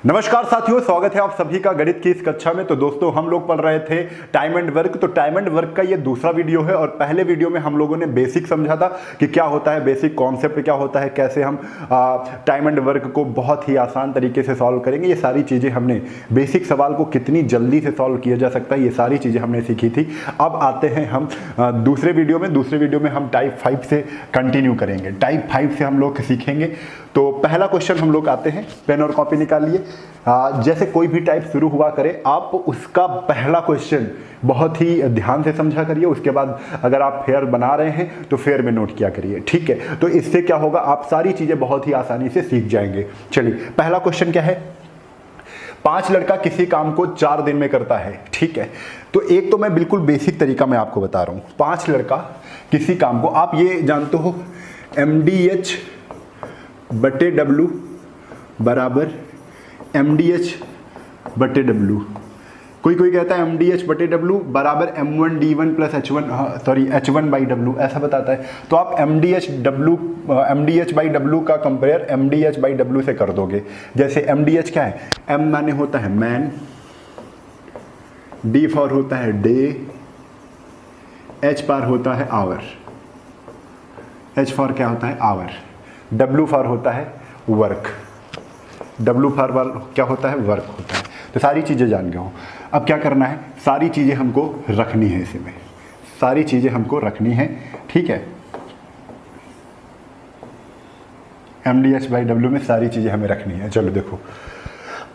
नमस्कार साथियों, स्वागत है आप सभी का गणित की इस कक्षा में। तो दोस्तों, हम लोग पढ़ रहे थे टाइम एंड वर्क। तो टाइम एंड वर्क का ये दूसरा वीडियो है और पहले वीडियो में हम लोगों ने बेसिक समझा था कि क्या होता है, बेसिक कॉन्सेप्ट क्या होता है, कैसे हम टाइम एंड वर्क को बहुत ही आसान तरीके से सॉल्व करेंगे। ये सारी चीज़ें हमने, बेसिक सवाल को कितनी जल्दी से सॉल्व किया जा सकता है, ये सारी चीज़ें हमने सीखी थी। अब आते हैं हम दूसरे वीडियो में हम टाइप 5 से कंटिन्यू करेंगे। टाइप 5 से हम लोग सीखेंगे। तो पहला क्वेश्चन हम लोग आते हैं, पेन और कॉपी निकालिए। जैसे कोई भी टाइप शुरू हुआ करे, आप उसका पहला क्वेश्चन बहुत ही ध्यान से समझा करिए। उसके बाद अगर आप फेयर बना रहे हैं तो फेयर में नोट किया करिए, ठीक है। तो इससे क्या होगा, आप सारी चीज़ें बहुत ही आसानी से सीख जाएंगे। चलिए, पहला क्वेश्चन क्या है। 5 लड़का किसी काम को 4 दिन में करता है, ठीक है। तो एक तो मैं बिल्कुल बेसिक तरीका मैं आपको बता रहा हूँ। 5 लड़का किसी काम को, आप ये जानते हो MDH बटे W बराबर MDH बटे W। कोई कहता है MDH बटे W बराबर M1D1 plus H1 by W, ऐसा बताता है। तो आप MDH बाई W का कंपेयर MDH बाई W से कर दोगे। जैसे MDH क्या है, M माने होता है मैन, D फॉर होता है डे, H फॉर होता है आवर, H फॉर क्या होता है आवर, W फॉर होता है वर्क, W फॉर क्या होता है वर्क होता है। तो सारी चीज़ें जान गए हो। अब क्या करना है, सारी चीज़ें हमको रखनी है, इसमें सारी चीज़ें हमको रखनी है, ठीक है। MDH बाई W में सारी चीज़ें हमें रखनी है। चलो देखो,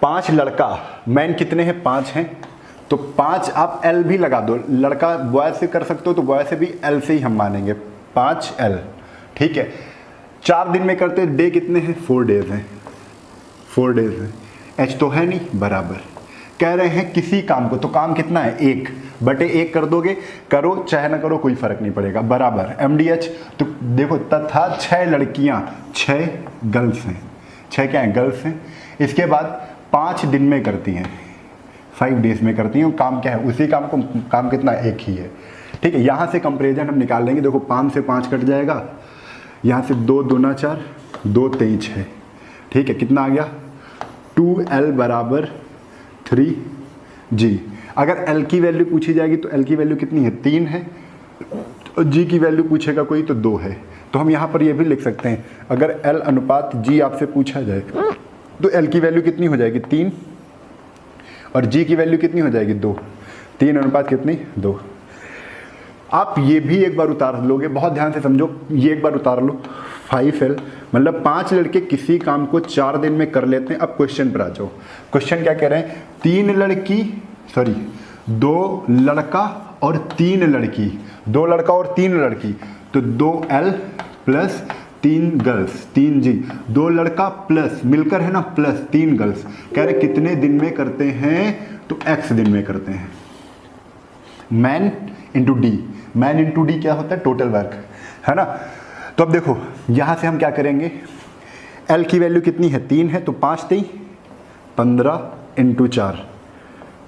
5 लड़का, मैन कितने हैं, 5 हैं। तो 5 आप L भी लगा दो, लड़का बॉय से कर सकते हो तो बॉय से भी L से ही हम मानेंगे, 5L, ठीक है। 4 दिन में करते, डे कितने हैं, 4 डेज हैं, 4 डेज हैं। H तो है नहीं, बराबर कह रहे हैं किसी काम को, तो काम कितना है, 1 बटे 1 कर दोगे, करो चाहे ना करो कोई फर्क नहीं पड़ेगा, बराबर MDH। तो देखो, तथा 6 लड़कियां, 6 गर्ल्स हैं, 6 क्या है, गर्ल्स हैं। इसके बाद 5 दिन में करती हैं, 5 डेज में करती हैं। काम क्या है, उसी काम को, काम कितना, 1 ही है, ठीक है। यहाँ से कंपेरिजन हम निकाल लेंगे। देखो, 5 से 5 कट जाएगा, यहाँ से 2 दूना 4, 2 3 6, ठीक है। कितना आ गया, 2L बराबर 3G। अगर L की वैल्यू पूछी जाएगी तो L की वैल्यू कितनी है, 3 है, और G की वैल्यू पूछेगा कोई तो 2 है। तो हम यहाँ पर ये भी लिख सकते हैं, अगर L अनुपात G आपसे पूछा जाए तो L की वैल्यू कितनी हो जाएगी, 3, और G की वैल्यू कितनी हो जाएगी, 2। 3 अनुपात कितनी, 2। आप ये भी एक बार उतार लोगे, बहुत ध्यान से समझो, ये एक बार उतार लो। 5L मतलब 5 लड़के किसी काम को 4 दिन में कर लेते हैं। अब क्वेश्चन पर आ जाओ। क्वेश्चन क्या कह रहे हैं, 2 लड़का और 3 लड़की, 2 लड़का और 3 लड़की, तो 2L प्लस 3 गर्ल्स, 3G। 2 लड़का प्लस मिलकर है ना, प्लस 3 गर्ल्स। कह रहे कितने दिन में करते हैं, तो X दिन में करते हैं। Man into D, man into D क्या होता है, टोटल वर्क, है ना। तो अब देखो, यहाँ से हम क्या करेंगे, L की वैल्यू कितनी है, 3 है, तो 5 3 15 इंटू 4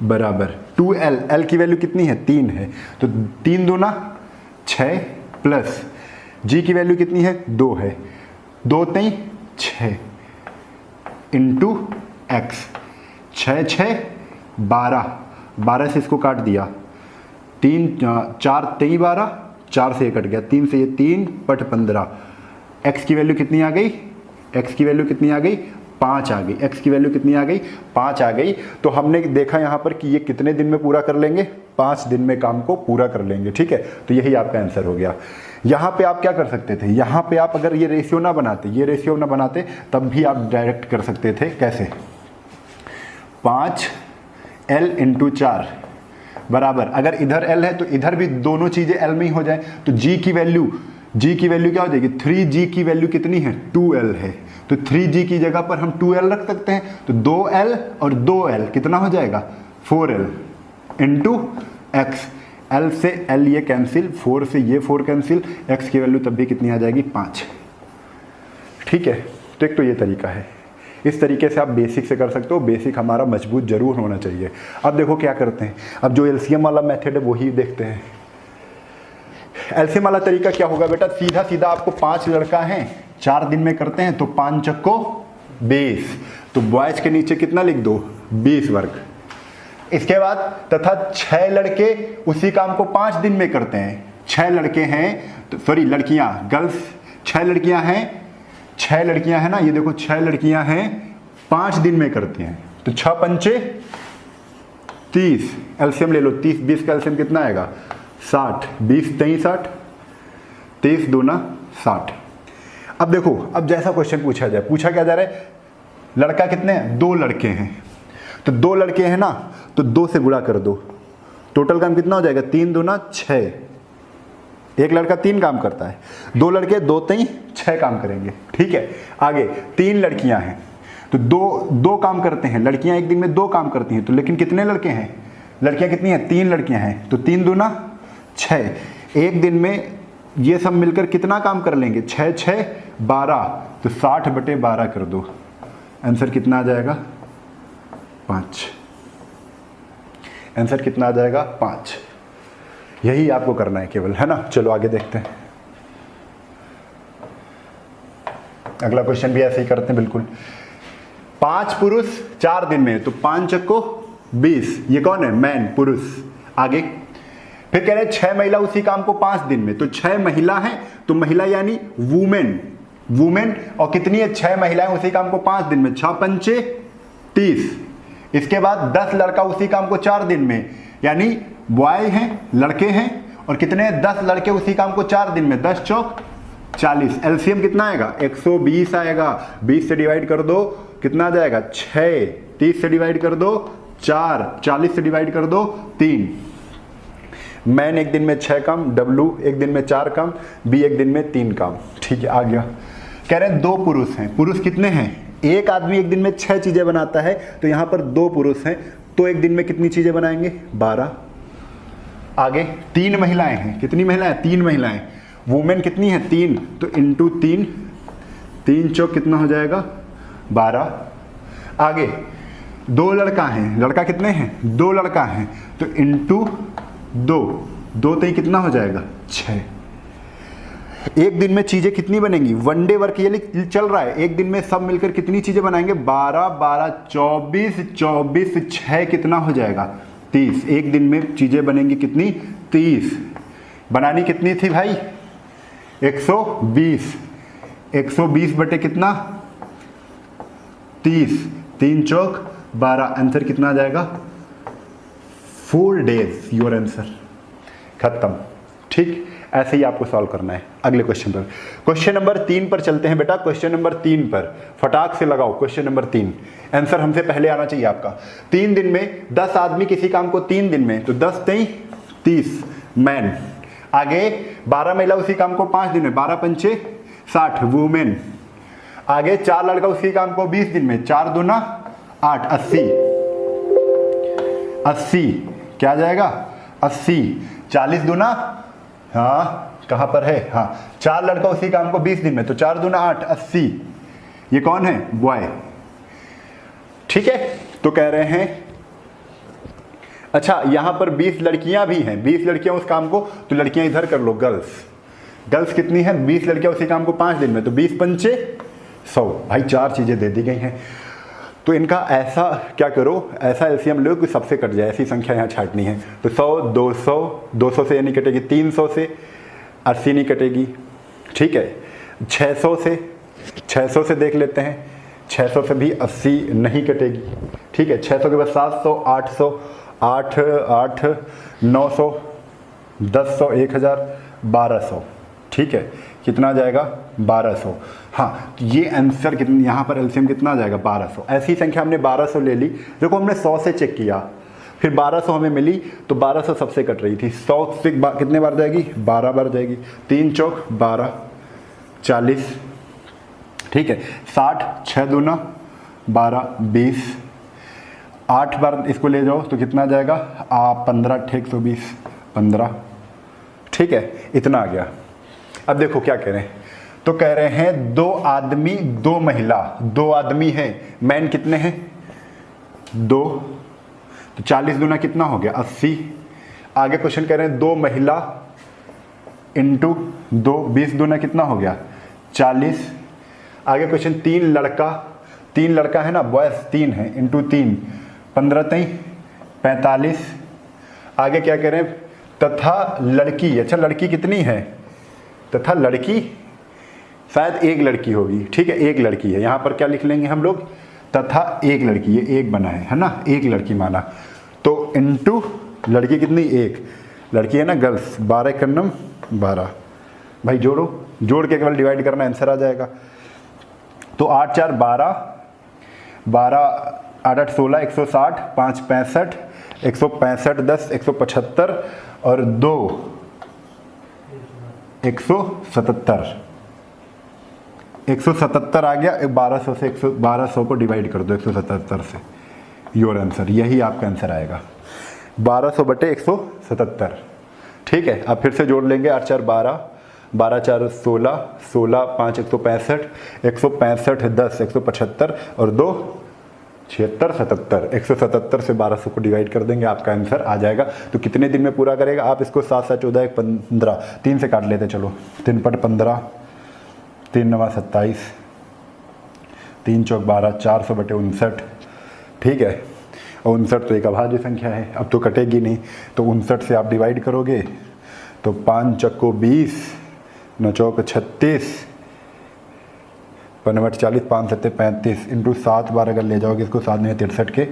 बराबर 2L। L की वैल्यू कितनी है, 3 है, तो 3 दूना 6 प्लस G की वैल्यू कितनी है, 2 है, 2 3 6 इंटू X, 6 6 12, 12 से इसको काट दिया, 3 4 3 12, 4 से ये कट गया, 3 से ये 3 बट 15। X की वैल्यू कितनी आ गई, X की वैल्यू कितनी आ गई, 5 आ गई। X की वैल्यू कितनी आ गई, 5 आ गई। तो हमने देखा यहाँ पर कि ये कितने दिन में पूरा कर लेंगे, 5 दिन में काम को पूरा कर लेंगे, ठीक है। तो यही आपका आंसर हो गया। यहाँ पे आप क्या कर सकते थे, यहाँ पे आप अगर ये रेशियो ना बनाते, तब भी आप डायरेक्ट कर सकते थे। कैसे, 5L इंटू 4 बराबर, अगर इधर L है तो इधर भी दोनों चीज़ें L में ही हो जाए, तो G की वैल्यू क्या हो जाएगी, 3G की वैल्यू कितनी है, 2L है, तो 3G की जगह पर हम 2L रख सकते हैं। तो 2L और 2L कितना हो जाएगा, 4L इंटू X। L से L ये कैंसिल, 4 से ये 4 कैंसिल, X की वैल्यू तब भी कितनी आ जाएगी, 5, ठीक है। तो एक तो ये तरीका है, इस तरीके से आप बेसिक से कर सकते हो। बेसिक हमारा मजबूत जरूर होना चाहिए। अब देखो क्या करते हैं, अब जो LCM वाला मेथड है वही देखते हैं। LCM वाला तरीका क्या होगा बेटा, सीधा सीधा आपको 5 लड़का हैं, 4 दिन में करते हैं, तो 5 चक्को 20, तो बॉयज के नीचे कितना लिख दो, 20 वर्ग। इसके बाद तथा 6 लड़के उसी काम को 5 दिन में करते हैं। 6 लड़के हैं, तो सॉरी लड़कियां, गर्ल्स 6 लड़कियां हैं ना, ये देखो 6 लड़कियां हैं 5 दिन में करती हैं। तो 6 पंचे 30, एलसीएम ले लो, 30 20 का एलसीएम कितना आएगा 60, 20 23 60, 30 दूना 60। अब देखो, अब जैसा क्वेश्चन पूछा जाए, पूछा क्या जा रहा है, लड़का कितने हैं, 2 लड़के हैं। तो 2 लड़के हैं ना, तो 2 से गुणा कर दो, टोटल काम कितना हो जाएगा 3 दूना 6। एक लड़का 3 काम करता है, 2 लड़के 2 3 6 काम करेंगे। ठीक है, आगे 3 लड़कियां हैं, तो 2 काम करते हैं, लड़कियां एक दिन में 2 काम करती हैं। तो लेकिन कितने लड़के हैं, लड़कियां कितनी हैं, 3 लड़कियां हैं, तो 3 दूना 6। एक दिन में ये सब मिलकर कितना काम कर लेंगे, 6 6 12, तो 60/12 कर दो, आंसर कितना आ जाएगा 5। आंसर कितना आ जाएगा 5। यही आपको करना है केवल, है ना। चलो आगे देखते हैं, अगला क्वेश्चन भी ऐसे ही करते हैं बिल्कुल। 5 पुरुष 4 दिन में, तो 5 चक्को 20, ये कौन है, मैन, पुरुष। आगे फिर कह रहे हैं 6 महिला उसी काम को 5 दिन में, तो 6 महिला हैं, तो महिला यानी वुमेन, और कितनी है 6 महिलाएं उसी काम को 5 दिन में, 6 पंचे 30। इसके बाद 10 लड़का उसी काम को 4 दिन में, यानी बॉय हैं, लड़के हैं, और कितने हैं 10 लड़के उसी काम को 4 दिन में, 10 चौक 40। एलसीएम कितना आएगा 120 आएगा। 20 से डिवाइड कर दो, कितना आ जाएगा 6, 30 से डिवाइड कर दो 4, 40 से डिवाइड कर दो 3। मैन एक दिन में 6 काम, डब्लू एक दिन में 4 काम, बी एक दिन में 3 काम। ठीक है, आ गया। कह रहे हैं 2 पुरुष हैं, पुरुष कितने हैं, एक आदमी एक दिन में 6 चीजें बनाता है, तो यहां पर 2 पुरुष हैं, तो एक दिन में कितनी चीजें बनाएंगे 12। आगे 3 महिलाएं हैं, कितनी महिलाएं, 3 महिलाएं, वुमेन कितनी है 3, तो इंटू 3, 3 चौक कितना हो जाएगा 12। आगे 2 लड़का हैं, लड़का कितने हैं 2 लड़का हैं, तो इंटू 2, 2 3 कितना हो जाएगा 6। एक दिन में चीजें कितनी बनेंगी, वन डे वर्क ये चल रहा है, एक दिन में सब मिलकर कितनी चीजें बनाएंगे 12 12 24, 24 6 कितना हो जाएगा 30। एक दिन में चीजें बनेंगी कितनी 30। बनानी कितनी थी भाई 120, 120 बटे कितना 30, 3 चौक 12, आंसर कितना आ जाएगा 4 days। योर आंसर खत्म। ठीक, ऐसे ही आपको सॉल्व करना है। अगले क्वेश्चन पर, क्वेश्चन नंबर 3 पर चलते हैं बेटा। क्वेश्चन नंबर 3 पर फटाक से लगाओ, क्वेश्चन नंबर 3, आंसर हमसे पहले आना चाहिए आपका। 3 दिन में 10 आदमी किसी काम को 3 दिन में, तो 10 3 30 मैन। आगे 12 महिला उसी काम को 5 दिन में, 12 पंचे 60 वुमेन। आगे 4 लड़का उसी काम को 20 दिन में, 4 दूना 8, 80 क्या आ जाएगा 80, 40 दूना, हाँ कहां पर है, हाँ 4 लड़का उसी काम को 20 दिन में, तो 4 दूना 8, 80। ये कौन है बॉय। ठीक है, तो कह रहे हैं अच्छा यहां पर 20 लड़कियां भी हैं, 20 लड़कियां उस काम को, तो लड़कियां इधर कर लो, गर्ल्स कितनी है 20 लड़कियां उसी काम को 5 दिन में, तो 20 पंचे 100। भाई 4 चीजें दे दी गई हैं, तो इनका ऐसा क्या करो, ऐसा एलसीएम लो कि सबसे कट जाए, ऐसी संख्या यहाँ छांटनी है। तो 100 200, 200 से ये नहीं कटेगी, 300 से 80 नहीं कटेगी। ठीक है, 600 से देख लेते हैं, 600 से भी 80 नहीं कटेगी। ठीक है, 600 के बाद 700, 800, 8 8 900, 1000, 1000, 1200। ठीक है, कितना आ जाएगा 1200। हाँ, तो ये आंसर कितना, यहाँ पर एलसीएम कितना आ जाएगा 1200। ऐसी संख्या हमने 1200 ले ली, देखो हमने 100 से चेक किया, फिर 1200 हमें मिली, तो 1200 सबसे कट रही थी। 100 से कितने बार जाएगी 12 बार जाएगी, 3 चौक 12, 40। ठीक है, 60, 6 दूना 12, 20, 8 बार इसको ले जाओ तो कितना आ जाएगा 15 × 120, 15। ठीक है, इतना आ गया। अब देखो क्या कह रहे हैं, तो कह रहे हैं 2 आदमी 2 महिला, 2 आदमी हैं, मैन कितने हैं 2, तो 40 दूना कितना हो गया 80। आगे क्वेश्चन कह रहे हैं 2 महिला इंटू 2, 20 दूना कितना हो गया 40। आगे क्वेश्चन 3 लड़का, 3 लड़का है ना, बॉयज़ 3 है, इंटू 3, 15 3 45। आगे क्या करें, तथा लड़की, अच्छा लड़की कितनी है, तथा लड़की शायद एक लड़की होगी, ठीक है, एक लड़की है। यहाँ पर क्या लिख लेंगे हम लोग, तथा एक लड़की, ये एक बना है ना, एक लड़की माना, तो इंटू लड़की कितनी, एक लड़की है ना, गर्ल्स, 12 करनम 12। भाई जोड़ो, जोड़ के केवल डिवाइड करना, आंसर आ जाएगा। तो 8 4 12, 12 8 8 16, 160, 5 65, 165 10 175 और 2 177। 177 आ गया, 1200 से 1200 को डिवाइड कर दो 177 से, योर आंसर, यही आपका आंसर आएगा 1200 बटे 177। ठीक है, अब फिर से जोड़ लेंगे, 8 4 12, 12 4 16, 16 5 165, 165 10 175 और 2 76 77। 177 से 1200 को डिवाइड कर देंगे, आपका आंसर आ जाएगा। तो कितने दिन में पूरा करेगा आप इसको, 7 7 14 1 15, 3 से काट लेते, चलो 3 पट 15, 3 9 27, 3 चौक 12, 400 बटे 59। ठीक है, और 59 तो एक अभाज्य संख्या है, अब तो कटेगी नहीं, तो 59 से आप डिवाइड करोगे तो 5 चक्को 20, 9 चौक 36, 5 40, 5 7 35, इंटू 7 बार अगर ले जाओगे इसको, 7 9 63 के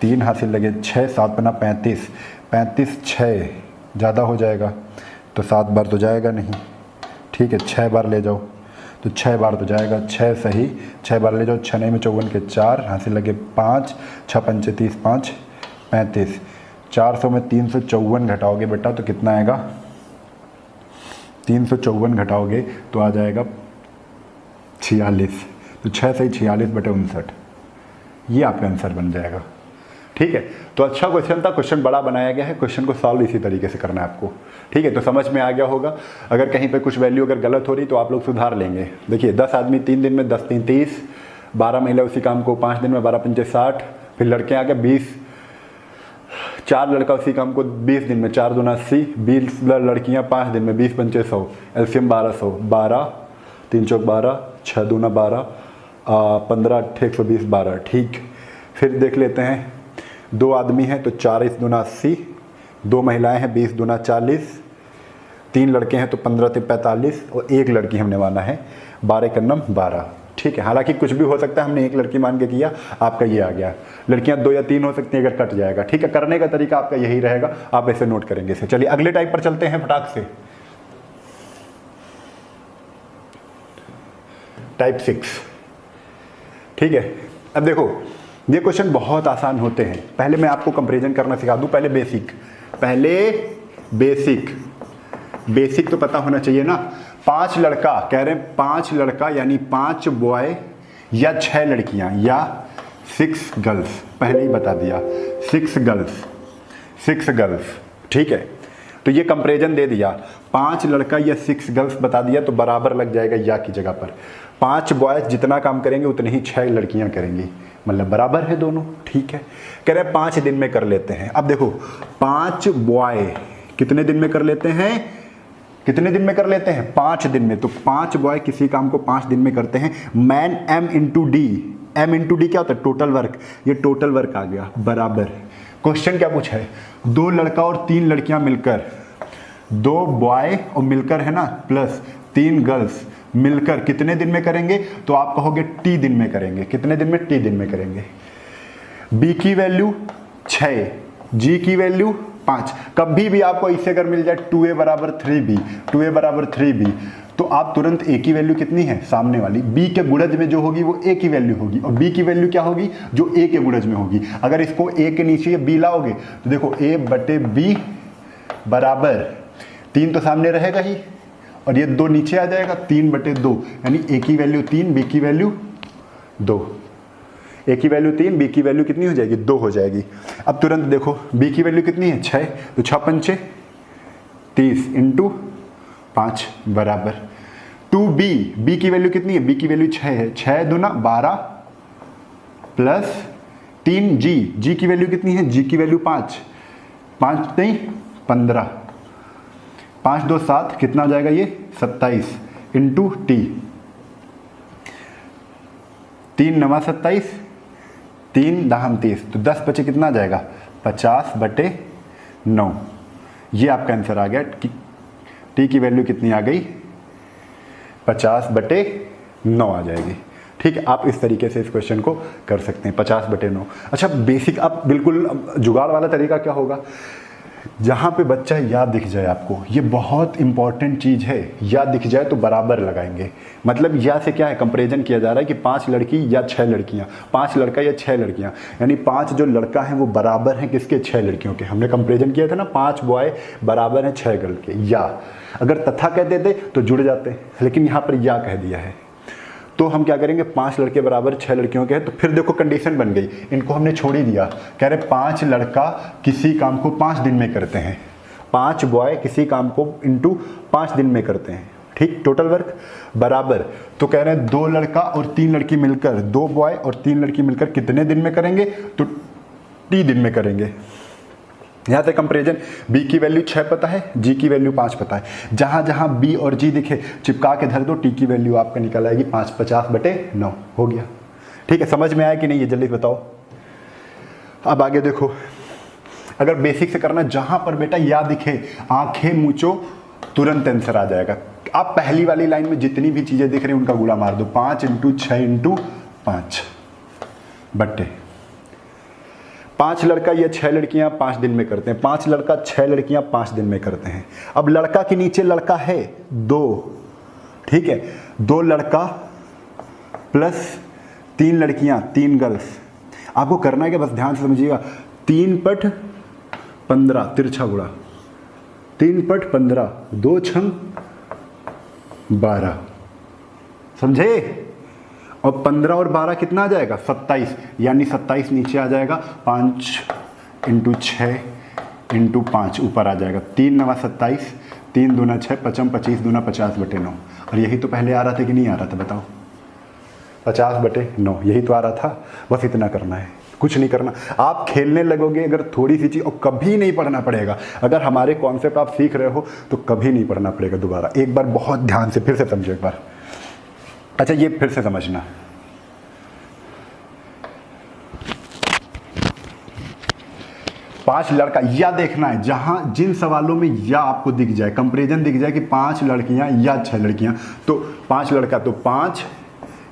3 हासिल लगे 6, 7 5 35, 35 6 ज़्यादा हो जाएगा, तो 7 बार तो जाएगा नहीं, ठीक है, 6 बार ले जाओ, तो 6 बार तो जाएगा, 6 सही, 6 बार ले जाओ, 6 में 54 के 4 हासिल लगे 5, 6 पंचे 30, 5 35, 400 में 354 घटाओगे बेटा तो कितना आएगा, 354 घटाओगे तो आ जाएगा 46, तो 6 सही 46 बटे 59, ये आपका आंसर बन जाएगा। ठीक है, तो अच्छा क्वेश्चन था, क्वेश्चन बड़ा बनाया गया है, क्वेश्चन को सॉल्व इसी तरीके से करना है आपको। ठीक है, तो समझ में आ गया होगा। अगर कहीं पे कुछ वैल्यू अगर गलत हो रही तो आप लोग सुधार लेंगे। देखिए 10 आदमी 3 दिन में, 10 3 30, 12 महिला उसी काम को 5 दिन में, 12 पंचे 60, फिर लड़के आ गए 20, 4 लड़का उसी काम को 20 दिन में, 4 दूना 80, 20 लड़कियाँ 5 दिन में, 20 पंचे 100, एलसीएम 1200, 12 3 चौक 12, 6 दूना 12, 15 8 120 12। ठीक, फिर देख लेते हैं, 2 आदमी हैं तो 4 इस दूना 80, 2 महिलाएं हैं 20 दूना 40, 3 लड़के हैं तो 15 से 45 और 1 लड़की हमने माना है 12 करनम 12। ठीक है, हालांकि कुछ भी हो सकता है, हमने 1 लड़की मान के किया, आपका ये आ गया। लड़कियां 2 या 3 हो सकती हैं, अगर कट जाएगा। ठीक है, करने का तरीका आपका यही रहेगा, आप ऐसे नोट करेंगे इसे। चलिए अगले टाइप पर चलते हैं फटाक से, टाइप 6। ठीक है, अब देखो ये क्वेश्चन बहुत आसान होते हैं। पहले मैं आपको कंपैरिजन करना सिखा दूं, पहले बेसिक तो पता होना चाहिए ना। 5 लड़का कह रहे हैं, 5 लड़का यानी 5 बॉय या 6 लड़कियां या 6 गर्ल्स, पहले ही बता दिया 6 गर्ल्स। ठीक है, तो ये कंपैरिजन दे दिया, 5 लड़का या 6 गर्ल्स बता दिया, तो बराबर लग जाएगा या की जगह पर। 5 बॉयज जितना काम करेंगे उतनी ही 6 लड़कियां करेंगी, मतलब बराबर है दोनों। ठीक है, कह रहे हैं 5 दिन में कर लेते हैं। अब देखो 5 बॉय कितने दिन में कर लेते हैं, 5 दिन में। तो 5 बॉय किसी काम को 5 दिन में करते हैं। मैन M इंटू डी क्या होता है, टोटल वर्क, ये टोटल वर्क आ गया बराबर। क्वेश्चन क्या पूछा है, 2 लड़का और 3 लड़कियां मिलकर, 2 बॉय और मिलकर है ना, प्लस 3 गर्ल्स मिलकर कितने दिन में करेंगे, तो आप कहोगे T दिन में करेंगे। कितने दिन में, T दिन में करेंगे। B की वैल्यू 6, G की वैल्यू 5। कभी भी आपको इससे अगर मिल जाए 2A बराबर 3B, तो आप तुरंत A की वैल्यू कितनी है, सामने वाली B के गुणज में जो होगी वो A की वैल्यू होगी, और B की वैल्यू क्या होगी, जो A के गुणज में होगी। अगर इसको A के नीचे B लाओगे तो देखो A बटे B बराबर 3 तो सामने रहेगा ही, और ये 2 नीचे आ जाएगा, 3 बटे 2, यानी A की वैल्यू 3, B की वैल्यू 2। A की वैल्यू 3, B की वैल्यू कितनी हो जाएगी, 2 हो जाएगी। अब तुरंत देखो B की वैल्यू कितनी है, 6, तो 6 पंचे 30 इंटू 5 बराबर 2B। B की वैल्यू कितनी है, B की वैल्यू 6 है, 6 दूना 12 प्लस 3G, G की वैल्यू कितनी है, G की वैल्यू 5, 5 नहीं 15, 5 2 7, कितना हो जाएगा ये 27 इंटू T। 3 9 27, 3 10 30, तो 10 बचे कितना आ जाएगा 50/9। ये आपका आंसर आ गया। टी की वैल्यू कितनी आ गई 50/9 आ जाएगी। ठीक है, आप इस तरीके से इस क्वेश्चन को कर सकते हैं 50/9। अच्छा बेसिक, अब बिल्कुल जुगाड़ वाला तरीका क्या होगा, जहाँ पे बच्चा या दिख जाए आपको, ये बहुत इंपॉर्टेंट चीज़ है, या दिख जाए तो बराबर लगाएंगे। मतलब या से क्या है, कंपैरिजन किया जा रहा है कि 5 लड़की या 6 लड़कियाँ, 5 लड़का या 6 लड़कियाँ, यानी 5 जो लड़का हैं वो बराबर हैं किसके, 6 लड़कियों के। हमने कंपैरिजन किया था ना, 5 बॉय बराबर हैं 6 गर्ल के। या अगर तथा कह देते तो जुड़ जाते, लेकिन यहाँ पर या कह दिया है, तो हम क्या करेंगे, 5 लड़के बराबर 6 लड़कियों के हैं, तो फिर देखो कंडीशन बन गई, इनको हमने छोड़ ही दिया। कह रहे 5 लड़का किसी काम को 5 दिन में करते हैं, 5 बॉय किसी काम को इंटू 5 दिन में करते हैं। ठीक, टोटल वर्क बराबर, तो कह रहे हैं 2 लड़का और 3 लड़की मिलकर, 2 बॉय और 3 लड़की मिलकर कितने दिन में करेंगे, तो टी दिन में करेंगे। यहाँ तक कंपैरिजन, बी की वैल्यू 6 पता है, जी की वैल्यू 5 पता है, जहाँ जहाँ बी और जी दिखे चिपका के धर दो, टी की वैल्यू आपका निकल आएगी 5 50/9 हो गया। ठीक है, समझ में आया कि नहीं, ये जल्दी बताओ। अब आगे देखो, अगर बेसिक से करना, जहाँ पर बेटा या दिखे आंखें मूचो, तुरंत आंसर आ जाएगा। आप पहली वाली लाइन में जितनी भी चीज़ें दिख रही हैं उनका गुणा मार दो, 5 × 6 × 5 बट्टे 5 लड़का या 6 लड़कियां 5 दिन में करते हैं, 5 लड़का 6 लड़कियां 5 दिन में करते हैं। अब लड़का के नीचे लड़का है 2, ठीक है, 2 लड़का प्लस 3 लड़कियां 3 गर्ल्स। आपको करना है क्या, बस ध्यान से समझिएगा, 3 पट 15 तिरछा गुणा, 3 पट 15, 2 छंग 12, समझे। और 15 और 12 कितना आ जाएगा 27, यानी 27 नीचे आ जाएगा, 5 × 6 × 5 ऊपर आ जाएगा, 3 9 27, 3 दूना 6, 5 25 दूना 50/9। और यही तो पहले आ रहा था कि नहीं आ रहा था, बताओ, 50/9 यही तो आ रहा था। बस इतना करना है, कुछ नहीं करना। आप खेलने लगोगे अगर थोड़ी सी चीज़, और कभी नहीं पढ़ना पड़ेगा। अगर हमारे कॉन्सेप्ट आप सीख रहे हो तो कभी नहीं पढ़ना पड़ेगा दोबारा। एक बार बहुत ध्यान से फिर से समझो एक बार। अच्छा ये फिर से समझना, 5 लड़का, या देखना है जहां जिन सवालों में या आपको दिख जाए, कंपैरिजन दिख जाए कि 5 लड़कियां या 6 लड़कियां, तो 5 लड़का तो 5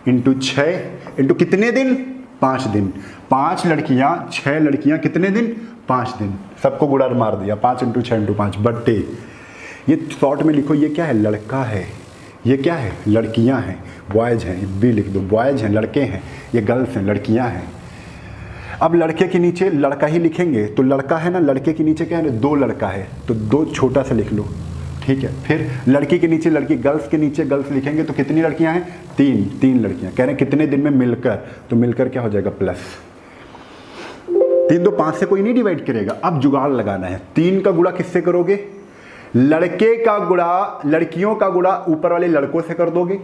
× 6 × कितने दिन, 5 दिन। 5 लड़कियां 6 लड़कियां कितने दिन, 5 दिन। सबको गुणा मार दिया, 5 × 6 × 5 बट्टे, ये शॉर्ट में लिखो, ये क्या है, लड़का है, ये क्या है, लड़कियां हैं, बॉयज़ हैं, बी लिख दो, बॉयज़ हैं लड़के हैं, ये गर्ल्स हैं लड़कियां हैं। अब लड़के के नीचे लड़का ही लिखेंगे, तो लड़का है ना, लड़के के नीचे क्या है, 2 लड़का है, तो 2 छोटा सा लिख लो, ठीक है। फिर लड़की के नीचे लड़की, गर्ल्स के नीचे गर्ल्स लिखेंगे, तो कितनी लड़कियां हैं, 3 लड़कियां। कह रहे हैं कितने दिन में मिलकर, तो मिलकर क्या हो जाएगा प्लस 3 2 5 से कोई नहीं डिवाइड करेगा। अब जुगाड़ लगाना है, 3 का गुणा किससे करोगे, लड़के का गुणा, लड़कियों का गुणा ऊपर वाले लड़कों से कर दोगे,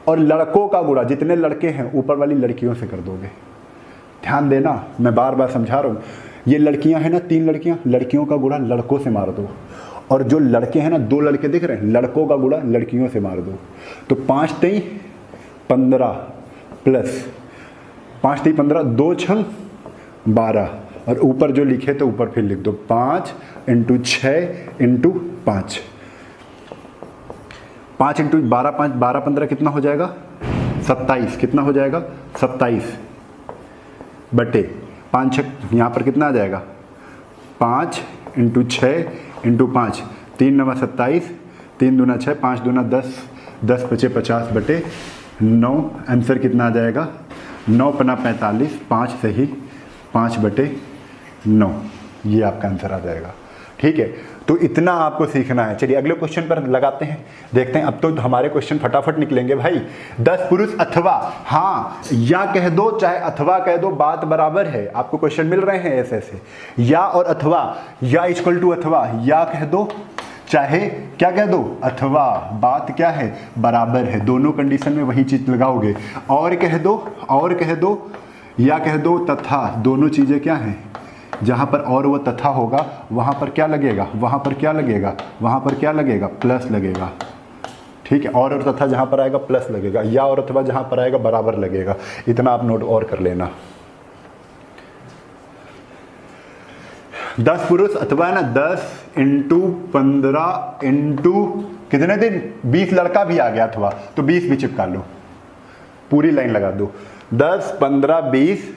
और लड़कों का गुणा जितने लड़के हैं ऊपर वाली लड़कियों से कर दोगे। ध्यान देना, मैं बार बार समझा रहा हूँ, ये लड़कियां हैं ना, 3 लड़कियां, लड़कियों का गुणा लड़कों से मार दो, और जो लड़के हैं ना, 2 लड़के दिख रहे हैं, लड़कों का गुणा लड़कियों से मार दो। तो 5 3 15 प्लस 5 3 15, 2 छंग 12, और ऊपर जो लिखे तो ऊपर फिर लिख दो, 5 × 6 × 5, 5 × 12 5 12 15 कितना हो जाएगा 27, कितना हो जाएगा 27 बटे 5 6, यहाँ पर कितना आ जाएगा 5 × 6 × 5, 3 9 27, 3 दूना 6, 5 दूना 10, 10 बचे 50/9। आंसर कितना आ जाएगा 9 × 45, 5 सही, 5/9, ये आपका आंसर आ जाएगा। ठीक है, तो इतना आपको सीखना है। चलिए अगले क्वेश्चन पर लगाते हैं, देखते हैं। अब तो हमारे क्वेश्चन फटाफट निकलेंगे भाई। 10 पुरुष अथवा, हाँ या कह दो चाहे अथवा कह दो, बात बराबर है। आपको क्वेश्चन मिल रहे हैं ऐसे ऐसे, या और अथवा, या इक्वल टू अथवा, या कह दो चाहे क्या कह दो अथवा, बात क्या है बराबर है। दोनों कंडीशन में वही चीज लगाओगे। और कह दो, और कह दो, या कह दो तथा, दोनों चीजें क्या हैं, जहाँ पर और वो तथा होगा वहाँ पर क्या लगेगा, वहाँ पर क्या लगेगा, वहाँ पर क्या लगेगा, प्लस लगेगा। ठीक है, और तथा जहाँ पर आएगा प्लस लगेगा, या और अथवा जहाँ पर आएगा बराबर लगेगा। इतना आप नोट और कर लेना। 10 पुरुष अथवा ना 10 इंटू 15 इंटू कितने दिन, 20 लड़का भी आ गया अथवा, तो 20 भी चिपका लो, पूरी लाइन लगा दो। 10 15 20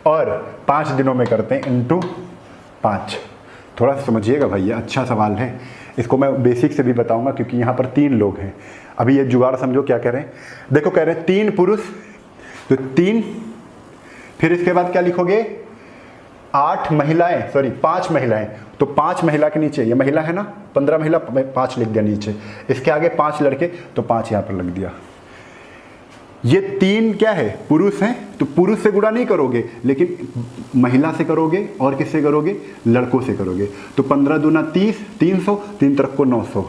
और 5 दिनों में करते हैं इंटू 5। थोड़ा सा समझिएगा भैया, अच्छा सवाल है। इसको मैं बेसिक से भी बताऊंगा क्योंकि यहाँ पर 3 लोग हैं। अभी ये जुगाड़ समझो क्या कह रहे हैं। देखो कह रहे हैं 3 पुरुष, तो 3, फिर इसके बाद क्या लिखोगे 8 महिलाएं, सॉरी 5 महिलाएं, तो 5 महिला के नीचे ये महिला है ना, 15 महिला 5 लिख दिया नीचे, इसके आगे 5 लड़के, तो 5 यहाँ पर लग दिया। ये 3 क्या है, पुरुष हैं, तो पुरुष से गुणा नहीं करोगे लेकिन महिला से करोगे, और किससे करोगे, लड़कों से करोगे। तो 15 दूना 30, 300, 3 तरफ को 900,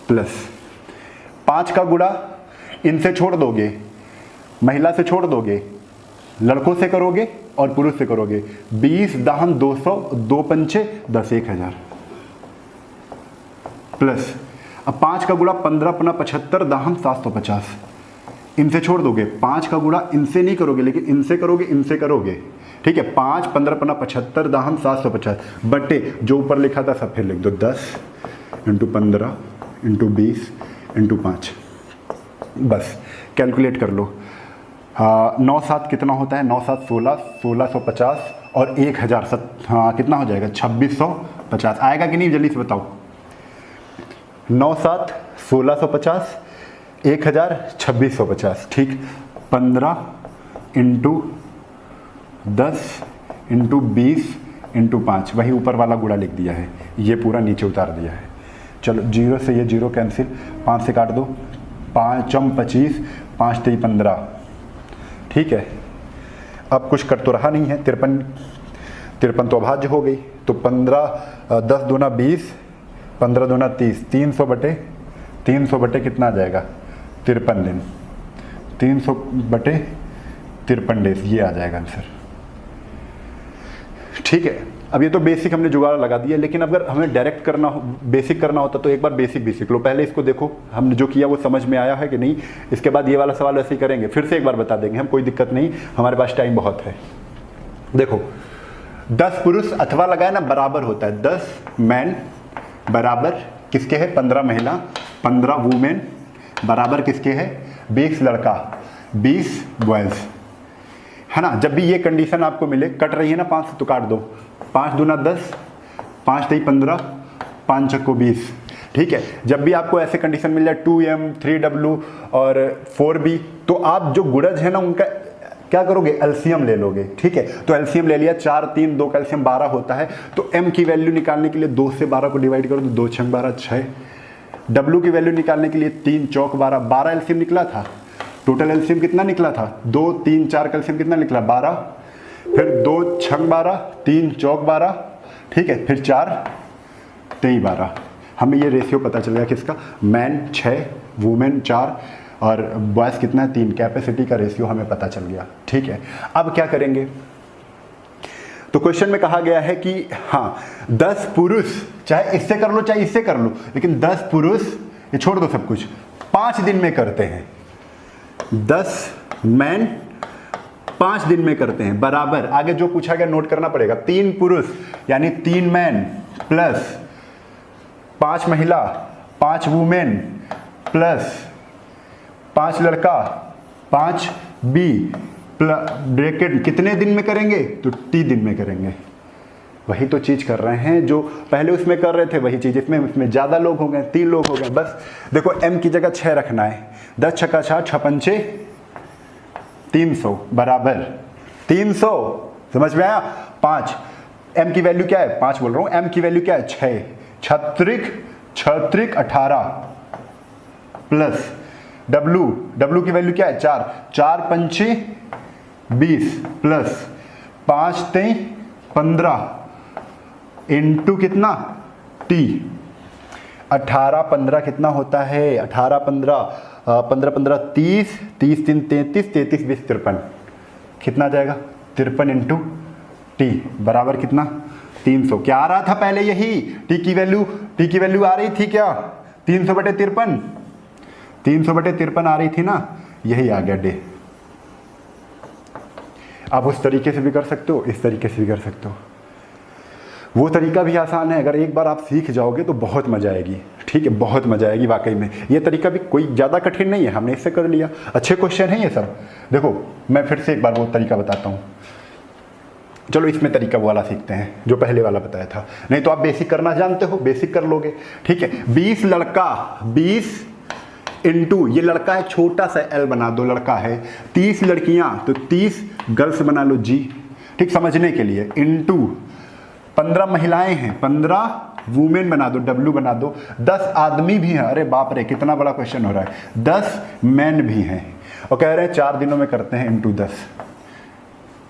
प्लस 5 का गुणा इनसे छोड़ दोगे, महिला से छोड़ दोगे, लड़कों से करोगे और पुरुष से करोगे। 20 दाहन 200, 2 पंचे 10, 1000, प्लस अब 5 का गुणा 15 पना 75 दाहन 750, इनसे छोड़ दोगे। 5 का गुणा इनसे नहीं करोगे लेकिन इनसे करोगे, इनसे करोगे, ठीक है। 5 15 पना 75 दाहन 750 बटे जो ऊपर लिखा था सब फिर लिख दो, 10 इंटू 15 इंटू 20 इंटू 5, बस कैलकुलेट कर लो। 9 7 कितना होता है, 9 7 16, 1650 और 1000, हाँ कितना हो जाएगा 2650। आएगा कि नहीं जल्दी से बताओ। 9 7 1650, 1000 2650, ठीक। 15 इंटू 10 इंटू 20 इंटू 5, वही ऊपर वाला गुणा लिख दिया है, ये पूरा नीचे उतार दिया है। चलो 0 से ये 0 कैंसिल, 5 से काट दो, 5 25, 5 3 15, ठीक है। अब कुछ कर तो रहा नहीं है, 53 तो अभाज्य हो गई, तो 15 10 दूना 20, 15 दूना 30, 300 बटे कितना आ जाएगा 53 दिन, 300 बटे 53 डेज, ये आ जाएगा आंसर, ठीक है। अब ये तो बेसिक हमने जुगाड़ लगा दिया, लेकिन अगर हमें डायरेक्ट करना हो, बेसिक करना होता तो एक बार बेसिक भी सीख लो। पहले इसको देखो हमने जो किया वो समझ में आया है कि नहीं, इसके बाद ये वाला सवाल ऐसे ही करेंगे, फिर से एक बार बता देंगे हम, कोई दिक्कत नहीं, हमारे पास टाइम बहुत है। देखो 10 पुरुष अथवा लगाए ना बराबर होता है 10 मैन बराबर किसके है 15 महिला, 15 वुमेन बराबर किसके है 20 लड़का, 20 बॉयज, है ना। जब भी ये कंडीशन आपको मिले, कट रही है ना 5 तो काट दो, 5 दूना 10, 5 3 15, 5 छक्को 20, ठीक है। जब भी आपको ऐसे कंडीशन मिल जाए 2m 3w और 4b, तो आप जो गुणज है ना उनका क्या करोगे, एलसीएम ले लोगे, ठीक है। तो एलसीएम ले लिया, 4 3 2 का एलसीएम 12 होता है, तो m की वैल्यू निकालने के लिए 2 से 12 को डिवाइड करो तो 2 6 12 6, w की वैल्यू निकालने के लिए 3 चौक 12, 12 एलसीएम निकला था। टोटल एलसीएम कितना निकला था, 2 3 4 का एलसीएम कितना निकला 12, फिर 2 6 12, 3 चौक 12, ठीक है, फिर 4 23 12। हमें ये रेशियो पता चल गया किसका, मैन 6 वुमेन 4 और बॉयज कितना है 3, कैपेसिटी का रेशियो हमें पता चल गया, ठीक है। अब क्या करेंगे, तो क्वेश्चन में कहा गया है कि हाँ 10 पुरुष, चाहे इससे कर लो चाहे इससे कर लो, लेकिन 10 पुरुष, ये छोड़ दो सब कुछ, 5 दिन में करते हैं। 10 मैन 5 दिन में करते हैं बराबर, आगे जो पूछा गया नोट करना पड़ेगा, 3 पुरुष यानी 3 मैन प्लस 5 महिला 5 वुमेन प्लस 5 लड़का 5 बी ब्रैकेट कितने दिन में करेंगे, तो टी दिन में करेंगे। वही तो चीज कर रहे हैं जो पहले उसमें कर रहे थे, वही चीज इसमें ज्यादा लोग हो गए, 3 लोग हो गए। बस देखो m की जगह 6 रखना है, 10 छक्का 6 6 पंचे 300 बराबर 300, समझ में आया। 5 m की वैल्यू क्या है, 5 बोल रहा हूं, m की वैल्यू क्या है 6, 6 18 प्लस w की वैल्यू क्या है 4, 4 पंचे 20 प्लस 5 3 15 इंटू कितना t, 18 15 कितना होता है, 18 15 15 15 30, 30 3 33, 33 20 53, कितना आ जाएगा 53 इंटू टी बराबर कितना 300। क्या आ रहा था पहले, यही t की वैल्यू आ रही थी क्या 300/53, 300/53 आ रही थी ना, यही आ गया डे। आप उस तरीके से भी कर सकते हो, इस तरीके से भी कर सकते हो। वो तरीका भी आसान है, अगर एक बार आप सीख जाओगे तो बहुत मज़ा आएगी। ठीक है, बहुत मज़ा आएगी वाकई में। ये तरीका भी कोई ज़्यादा कठिन नहीं है, हमने इससे कर लिया। अच्छे क्वेश्चन हैं ये सब। देखो मैं फिर से एक बार वो तरीका बताता हूँ। चलो इसमें तरीका वो वाला सीखते हैं जो पहले वाला बताया था, नहीं तो आप बेसिक करना जानते हो, बेसिक कर लोगे। ठीक है, 20 लड़का, 20 इंटू, ये लड़का है, छोटा सा एल बना दो, लड़का है। 30 लड़कियां तो 30 गर्ल्स बना लो जी, ठीक समझने के लिए, इंटू 15 महिलाएं हैं, 15 वुमेन बना दो, डब्ल्यू बना दो। 10 आदमी भी हैं, अरे बाप रे कितना बड़ा क्वेश्चन हो रहा है। 10 मैन भी हैं और कह रहे हैं 4 दिनों में करते हैं, इंटू 10,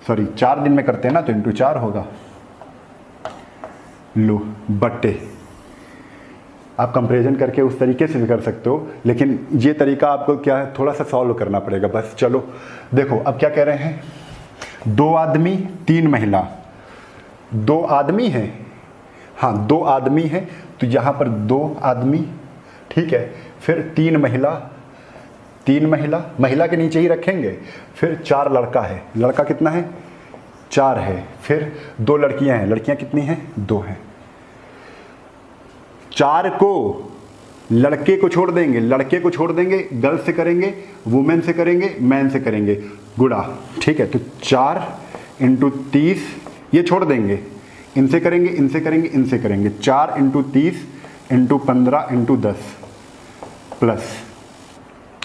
सॉरी 4 दिन में करते हैं ना, तो इंटू 4 होगा। लो बट्टे, आप कंपैरिजन करके उस तरीके से भी कर सकते हो, लेकिन ये तरीका आपको क्या है, थोड़ा सा सॉल्व करना पड़ेगा बस। चलो देखो अब क्या कह रहे हैं, 2 आदमी 3 महिला, 2 आदमी हैं, हाँ 2 आदमी हैं, तो यहाँ पर 2 आदमी, ठीक है, फिर 3 महिला, 3 महिला, महिला के नीचे ही रखेंगे, फिर 4 लड़का है, लड़का कितना है 4 है, फिर 2 लड़कियां हैं, लड़कियां कितनी हैं 2 हैं। 4 को लड़के को छोड़ देंगे, लड़के को छोड़ देंगे, गर्ल्स से करेंगे, वुमेन से करेंगे, मैन से करेंगे, गुड़ा, ठीक है, तो 4 इंटू 30 ये छोड़ देंगे, इनसे करेंगे, इनसे करेंगे, इनसे करेंगे, 4 इंटू 30 इंटू 15 इंटू 10 प्लस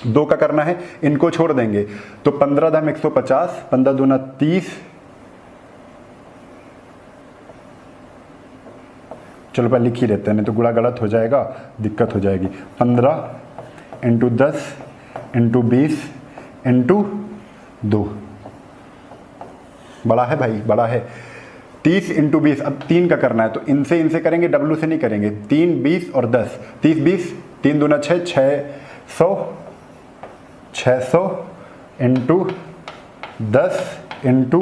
2 का करना है, इनको छोड़ देंगे, तो 15 दाम 150, 15 दूना 30, चलो पहले लिख ही लेते हैं, नहीं तो गुणा गलत हो जाएगा, दिक्कत हो जाएगी। 15 इंटू 10 इंटू 20 इंटू 2, बड़ा है भाई, बड़ा है। 30 इंटू 20, अब 3 का करना है, तो इनसे इनसे करेंगे, डब्ल्यू से नहीं करेंगे। 3 20 और 10, 30 20, 3 दूना 6, 600 इंटू 10 इंटू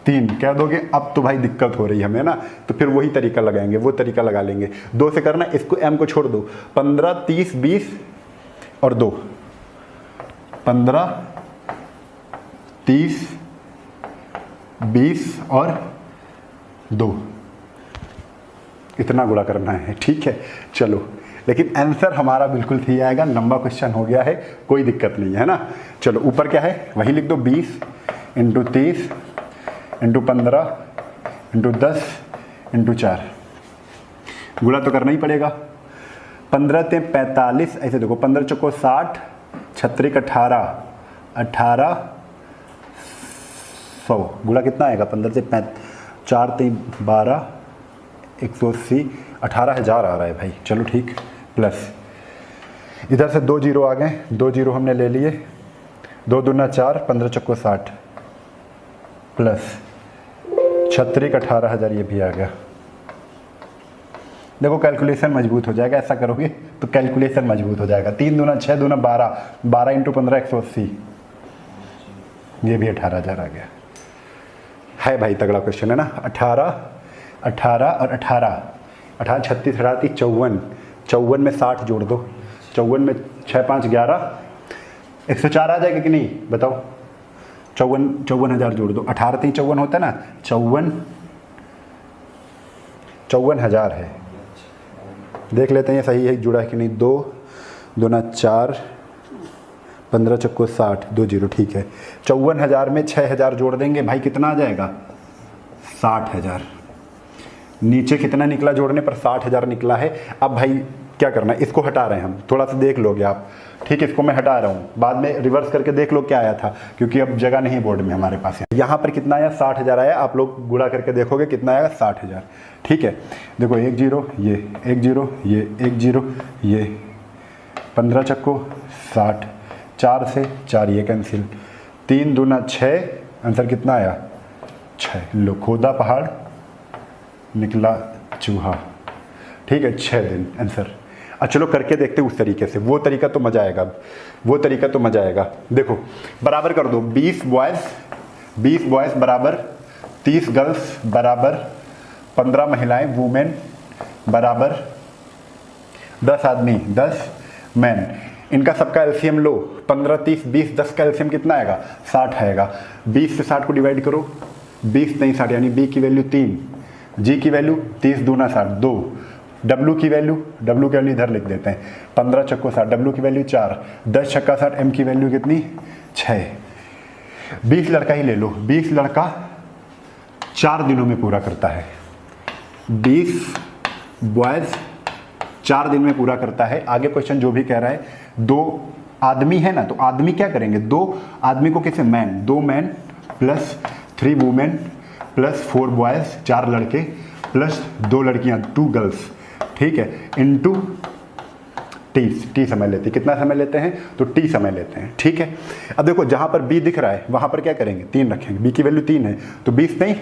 3 कह दोगे। अब तो भाई दिक्कत हो रही है हमें ना, तो फिर वही तरीका लगाएंगे, वो तरीका लगा लेंगे। 2 से करना, इसको m को छोड़ दो, 15 30 20 और 2, 15 30 20 और 2, इतना गुणा करना है, ठीक है। चलो लेकिन आंसर हमारा बिल्कुल सही आएगा, लंबा क्वेश्चन हो गया है, कोई दिक्कत नहीं है ना। चलो ऊपर क्या है वही लिख दो, 20 इंटू 30 इंटू 15 इंटू 10 इंटू 4, गुणा तो करना ही पड़ेगा। 15 ते 45, ऐसे देखो, 15 चौको 60, 36 18, 1800, गुणा कितना आएगा, 15 से 4 ते 12, 180, 18,000 आ रहा है भाई। चलो ठीक, प्लस इधर से 2 जीरो आ गए, 2 जीरो हमने ले लिए, 2 दूना 4, 15 चौको 60 प्लस 36 18,000, ये भी आ गया। देखो कैलकुलेशन मजबूत हो जाएगा, ऐसा करोगे तो कैलकुलेशन मजबूत हो जाएगा। 3 दूना 6 दूना 12, 12 इंटू 15 180, ये भी 18,000 आ गया। है भाई तगड़ा क्वेश्चन है ना। 18 18 और 18 18 36 38 54, 54 में 60 जोड़ दो, 54 में 6 5 11, 104 आ जाएगा कि नहीं बताओ। 54,000 जोड़ दो, 18 3 54 होता है ना, 54,000 है। देख लेते हैं ये सही है जुड़ा है कि नहीं। 2 दूना 4, 15 चक्को 60, 2 जीरो, ठीक है। 54,000 में 6,000 जोड़ देंगे भाई, कितना आ जाएगा 60,000। नीचे कितना निकला जोड़ने पर, 60,000 निकला है। अब भाई क्या करना है, इसको हटा रहे हैं हम, थोड़ा सा देख लोगे आप, ठीक है। इसको मैं हटा रहा हूँ, बाद में रिवर्स करके देख लो क्या आया था, क्योंकि अब जगह नहीं बोर्ड में हमारे पास। यहाँ पर कितना आया, 60,000 आया। आप लोग गुणा करके देखोगे कितना आएगा, 60,000, ठीक है। देखो 1 जीरो, ये 1 जीरो, ये 1 जीरो, ये 15 चक्को 60, 4 से 4 ये कैंसिल, 3 दूना 6, आंसर कितना आया 6। लो खोदा पहाड़ निकला चूहा, ठीक है। 6 दिन आंसर। अब चलो करके देखते उस तरीके से, वो तरीका तो मज़ा आएगा, वो तरीका तो मज़ा आएगा। देखो बराबर कर दो, 20 बॉयज़ बराबर 30 गर्ल्स बराबर 15 महिलाएं वुमेन बराबर 10 आदमी 10 मैन, इनका सबका एलसीएम लो, 15 30 20 10 का एलसीएम कितना आएगा 60 आएगा। 20 से 60 को डिवाइड करो, 20 नहीं 60, यानी बी की वैल्यू 3, जी की वैल्यू 30 दूना 60 2, डब्ल्यू की वैल्यू इधर लिख देते हैं, 15 चक्को 60, डब्ल्यू की वैल्यू 4, 10 छक्का 60, एम की वैल्यू कितनी 6। 20 लड़का ही ले लो, 20 लड़का 4 दिनों में पूरा करता है, 20 बॉयज़ 4 दिन में पूरा करता है। आगे क्वेश्चन जो भी कह रहा है, 2 आदमी है ना, तो आदमी क्या करेंगे, 2 आदमी को कैसे man, 2 man plus 3 women plus 4 boys 4 लड़के प्लस 2 लड़कियां 2 गर्ल्स, ठीक है, इनटू टी समय लेते हैं। कितना समय लेते हैं, तो टी समय लेते हैं, ठीक है। अब देखो जहां पर बी दिख रहा है वहां पर क्या करेंगे, 3 रखेंगे, बी की वैल्यू 3 है, तो 20 नहीं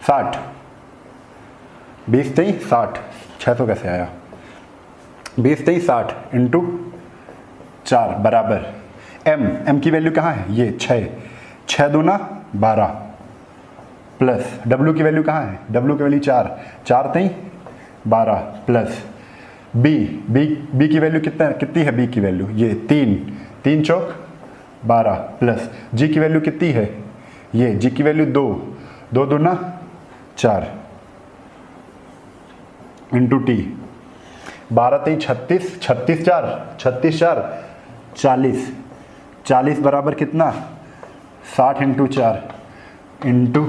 60, 20 नहीं 60, 600 कैसे आया, 20 नहीं 60 इंटू 4 बराबर एम की वैल्यू कहाँ है, ये 6 दूना 12 प्लस डब्ल्यू की वैल्यू कहाँ है, डब्ल्यू की वैल्यू 4 नहीं 12 प्लस बी की वैल्यू कितनी है, बी की वैल्यू ये 3 चौक 12 प्लस जी की वैल्यू कितनी है, ये जी की वैल्यू 2 दूना 4 इंटू टी, 12 3 36, 36 4 40 बराबर कितना 60 इंटू 4 इंटू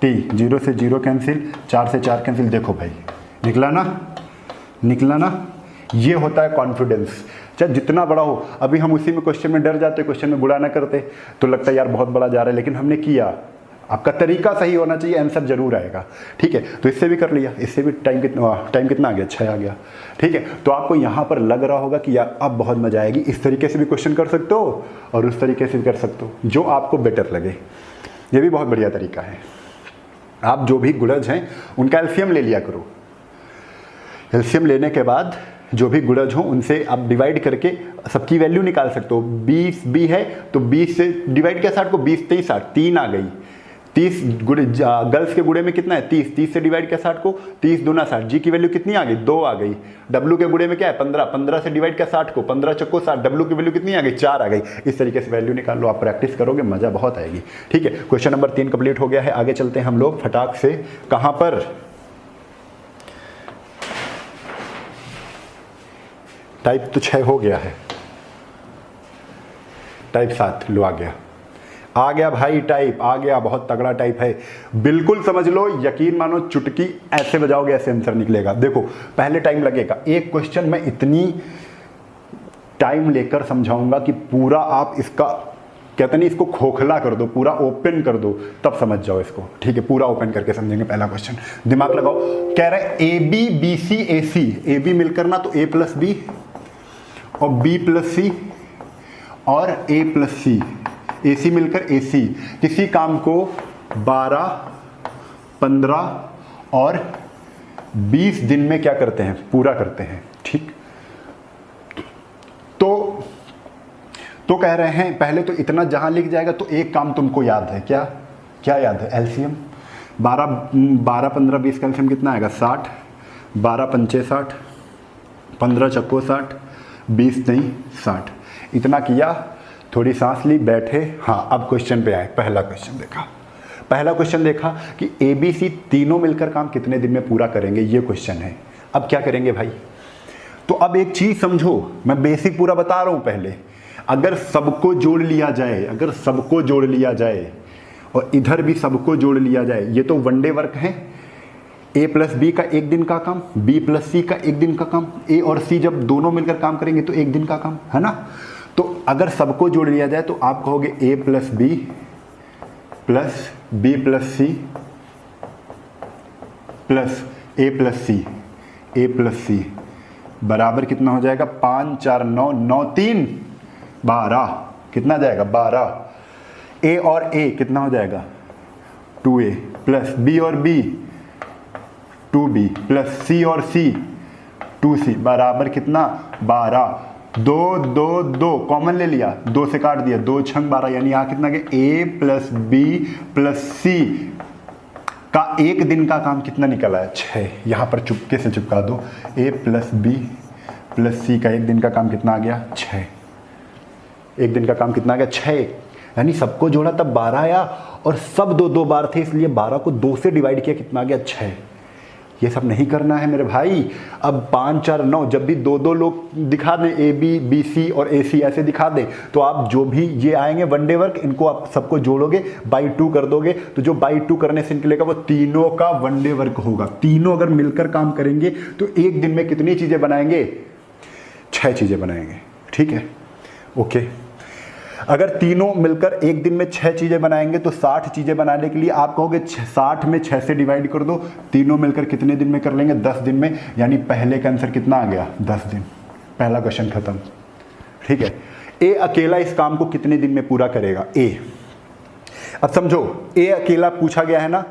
टी, 0 से 0 कैंसिल, 4 से 4 कैंसिल, देखो भाई निकला ना। ये होता है कॉन्फिडेंस, चाहे जितना बड़ा हो। अभी हम उसी में क्वेश्चन में डर जाते, क्वेश्चन में बुरा ना करते तो लगता है यार बहुत बड़ा जा रहा है, लेकिन हमने किया। आपका तरीका सही होना चाहिए, आंसर जरूर आएगा, ठीक है। तो इससे भी कर लिया, इससे भी टाइम कितना आ गया, 6 आ गया, ठीक है। तो आपको यहाँ पर लग रहा होगा कि यार अब बहुत मजा आएगी, इस तरीके से भी क्वेश्चन कर सकते हो और उस तरीके से भी कर सकते हो, जो आपको बेटर लगे। ये भी बहुत बढ़िया तरीका है। आप जो भी गुणज हैं उनका एलसीएम ले लिया करो, एलसीएम लेने के बाद जो भी गुणज हो उनसे आप डिवाइड करके सबकी वैल्यू निकाल सकते हो। 20 बी है तो 20 से डिवाइड किया 60 को, 20 23 60, 3 आ गई। 30 गर्ल्स के गुणे में कितना है 30 से डिवाइड किया 60 को, 30 दूना 60, जी की वैल्यू कितनी आ गई 2 आ गई। डब्ल्यू के गुणे में क्या है 15 से डिवाइड किया 60 को, 15 चक्को 60, डब्ल्यू की वैल्यू कितनी आ गई 4 आ गई। इस तरीके से वैल्यू निकाल लो, आप प्रैक्टिस करोगे मजा बहुत आएगी, ठीक है। क्वेश्चन नंबर 3 कंप्लीट हो गया है। आगे चलते हैं हम लोग फटाक से, कहां पर, टाइप तो 6 हो गया है, टाइप 7 लो आ गया भाई, टाइप आ गया, बहुत तगड़ा टाइप है, बिल्कुल समझ लो, यकीन मानो, चुटकी ऐसे बजाओगे ऐसे आंसर निकलेगा। देखो पहले टाइम लगेगा, एक क्वेश्चन में इतनी टाइम लेकर समझाऊंगा कि पूरा आप इसका कहते नहीं इसको खोखला कर दो, पूरा ओपन कर दो, तब समझ जाओ इसको, ठीक है। पूरा ओपन करके समझेंगे। पहला क्वेश्चन दिमाग लगाओ, कह रहे हैं A B B C A C, A B मिलकर ना तो ए प्लस बी और बी प्लस सी और ए प्लस सी, ए सी मिलकर ए सी, किसी काम को 12, 15 और 20 दिन में क्या करते हैं, पूरा करते हैं, ठीक। तो कह रहे हैं पहले तो इतना जहां लिख जाएगा तो एक काम तुमको याद है, क्या याद है, एलसीएम 12 15 20 का एलसीएम कितना आएगा 60, 12 पंचे 60, 15 चक्को 60, 20 नहीं 60। इतना किया, थोड़ी सांस ली, बैठे। हाँ अब क्वेश्चन पे आए। पहला क्वेश्चन देखा कि ए बी सी तीनों मिलकर काम कितने दिन में पूरा करेंगे, ये क्वेश्चन है। अब क्या करेंगे भाई, तो अब एक चीज समझो, मैं बेसिक पूरा बता रहा हूं पहले। अगर सबको जोड़ लिया जाए और इधर भी सबको जोड़ लिया जाए, ये तो वनडे वर्क है। ए प्लस बी का 1 दिन का काम, बी प्लस सी का 1 दिन का काम, ए और सी जब दोनों मिलकर काम करेंगे तो 1 दिन का काम है ना। तो अगर सबको जोड़ लिया जाए तो आप कहोगे A plus B plus C plus A plus C बराबर कितना हो जाएगा 5 4 9 9 3 12, कितना जाएगा 12। ए और ए कितना हो जाएगा 2a प्लस बी और बी 2b प्लस सी और सी 2c बराबर कितना 12। 2 2 2 कॉमन ले लिया, 2 से काट दिया, 2 छंग 12, यानी यहाँ कितना गया ए प्लस बी प्लस सी का 1 दिन का काम कितना निकला है 6। यहाँ पर चुपके से चिपका दो, ए प्लस बी प्लस सी का एक दिन का काम कितना आ गया 6। एक दिन का काम कितना आ गया 6, यानी सबको जोड़ा तब 12 आया और सब 2-2 बार थे, इसलिए 12 को 2 से डिवाइड किया, कितना आ गया 6। ये सब नहीं करना है मेरे भाई। अब 5 4 9 जब भी 2-2 लोग दिखा दें, ए बी बी सी और ए सी ऐसे दिखा दें, तो आप जो भी ये आएंगे वनडे वर्क, इनको आप सबको जोड़ोगे, बाई 2 कर दोगे, तो जो बाई 2 करने से निकलेगा वो तीनों का वनडे वर्क होगा। तीनों अगर मिलकर काम करेंगे तो एक दिन में कितनी चीज़ें बनाएंगे? 6 चीज़ें बनाएंगे। ठीक है, ओके। अगर तीनों मिलकर एक दिन में 6 चीज़ें बनाएंगे तो 60 चीज़ें बनाने के लिए आप कहोगे 60 में 6 से डिवाइड कर दो, तीनों मिलकर कितने दिन में कर लेंगे? 10 दिन में। यानी पहले का आंसर कितना आ गया? 10 दिन। पहला क्वेश्चन खत्म। ठीक है, ए अकेला इस काम को कितने दिन में पूरा करेगा? ए। अब समझो, ए अकेला पूछा गया है ना,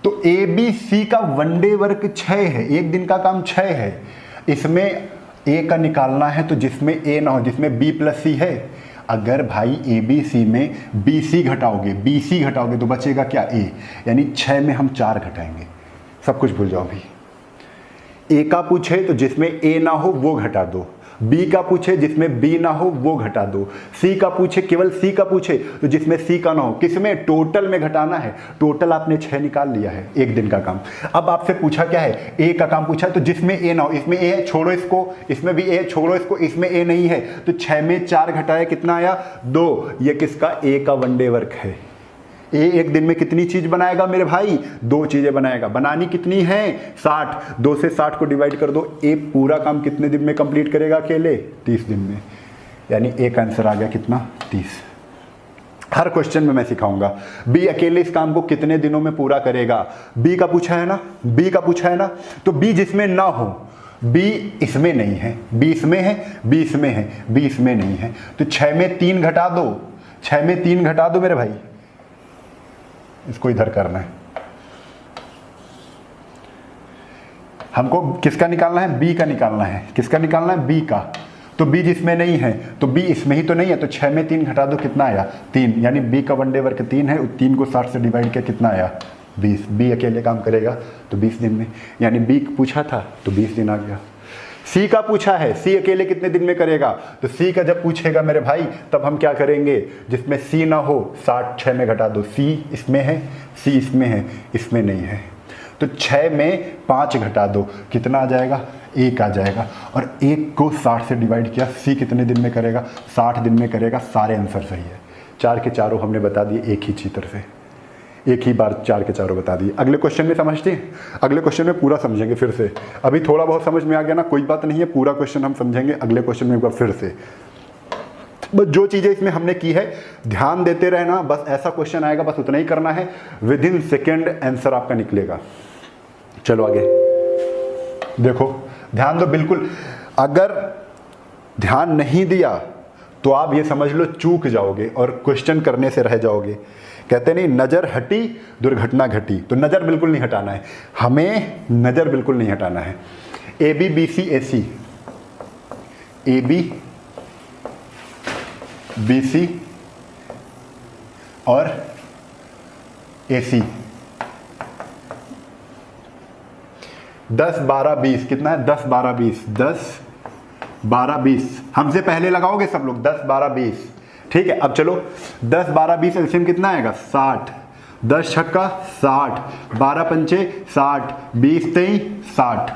तो ए बी सी का वनडे वर्क 6 है, एक दिन का काम 6 है। इसमें ए का निकालना है तो जिसमें ए ना हो, जिसमें बी प्लस सी है। अगर भाई ए बी सी में बी सी घटाओगे तो बचेगा क्या? ए। यानी 6 में हम 4 घटाएंगे। सब कुछ भूल जाओ अभी। ए का पूछे तो जिसमें ए ना हो वो घटा दो, बी का पूछे जिसमें बी ना हो वो घटा दो, सी का पूछे, केवल सी का पूछे तो जिसमें सी का ना हो, किसमें? टोटल में घटाना है। टोटल आपने 6 निकाल लिया है, एक दिन का काम। अब आपसे पूछा क्या है? ए का काम पूछा, तो जिसमें ए ना हो, इसमें ए है छोड़ो इसको, इसमें भी ए है छोड़ो इसको, इसमें ए नहीं है, तो 6 में 4 घटाया कितना आया? 2। ये किसका? ए का वनडे वर्क है। ए एक दिन में कितनी चीज बनाएगा मेरे भाई? 2 चीजें बनाएगा। बनानी कितनी है? 60। 2 से 60 को डिवाइड कर दो। ए पूरा काम कितने दिन में कंप्लीट करेगा अकेले? 30 दिन में। यानी ए का आंसर आ गया कितना? 30। हर क्वेश्चन में मैं सिखाऊंगा। बी अकेले इस काम को कितने दिनों में पूरा करेगा? बी का पूछा है ना, बी का पूछा है ना, तो बी जिसमें ना हो, बी इसमें नहीं है, बी इसमें है, बी इसमें है, बी इसमें नहीं है, तो 6 में 3 घटा दो, 6 में 3 घटा दो मेरे भाई। इसको इधर करना है, हमको किसका निकालना है? बी का निकालना है। किसका निकालना है? बी का। तो बी जिसमें नहीं है, तो बी इसमें ही तो नहीं है, तो 6 में 3 घटा दो, कितना आया? 3। यानी बी का वनडे वर्क 3 है, 3 को 60 से डिवाइड किया, कितना आया? 20। बी अकेले काम करेगा तो 20 दिन में। यानी बी पूछा था तो 20 दिन आ गया। सी का पूछा है, सी अकेले कितने दिन में करेगा? तो सी का जब पूछेगा मेरे भाई, तब हम क्या करेंगे? जिसमें सी ना हो 60 6 में घटा दो। सी इसमें है, सी इसमें है, इसमें नहीं है, तो 6 में 5 घटा दो, कितना आ जाएगा? 1 आ जाएगा। और 1 को 60 से डिवाइड किया, सी कितने दिन में करेगा? 60 दिन में करेगा। सारे आंसर सही है। 4 के चारों हमने बता दिए एक ही चित्र से, एक ही बार 4 के चारों बता दिए। अगले क्वेश्चन में समझते हैं, अगले क्वेश्चन में पूरा समझेंगे फिर से। अभी थोड़ा बहुत समझ में आ गया ना, कोई बात नहीं है, पूरा क्वेश्चन हम समझेंगे अगले क्वेश्चन में एक बार फिर से। बस जो चीज़ें इसमें हमने की है ध्यान देते रहना, बस ऐसा क्वेश्चन आएगा, बस उतना ही करना है, विद इन सेकेंड आंसर आपका निकलेगा। चलो आगे देखो, ध्यान दो बिल्कुल। अगर ध्यान नहीं दिया तो आप ये समझ लो चूक जाओगे और क्वेश्चन करने से रह जाओगे। कहते नहीं, नज़र हटी दुर्घटना घटी, तो नज़र बिल्कुल नहीं हटाना है, हमें नज़र बिल्कुल नहीं हटाना है। A B B C A C, A B B C और ए सी, 10 12 20, कितना है? 10 12 20, 10 12 20। हमसे पहले लगाओगे सब लोग, 10 12 20। ठीक है, अब चलो 10 12 20 एलसीएम कितना आएगा? 60। 10 छक्का 60, 12 पंचे 60, 20 23 60।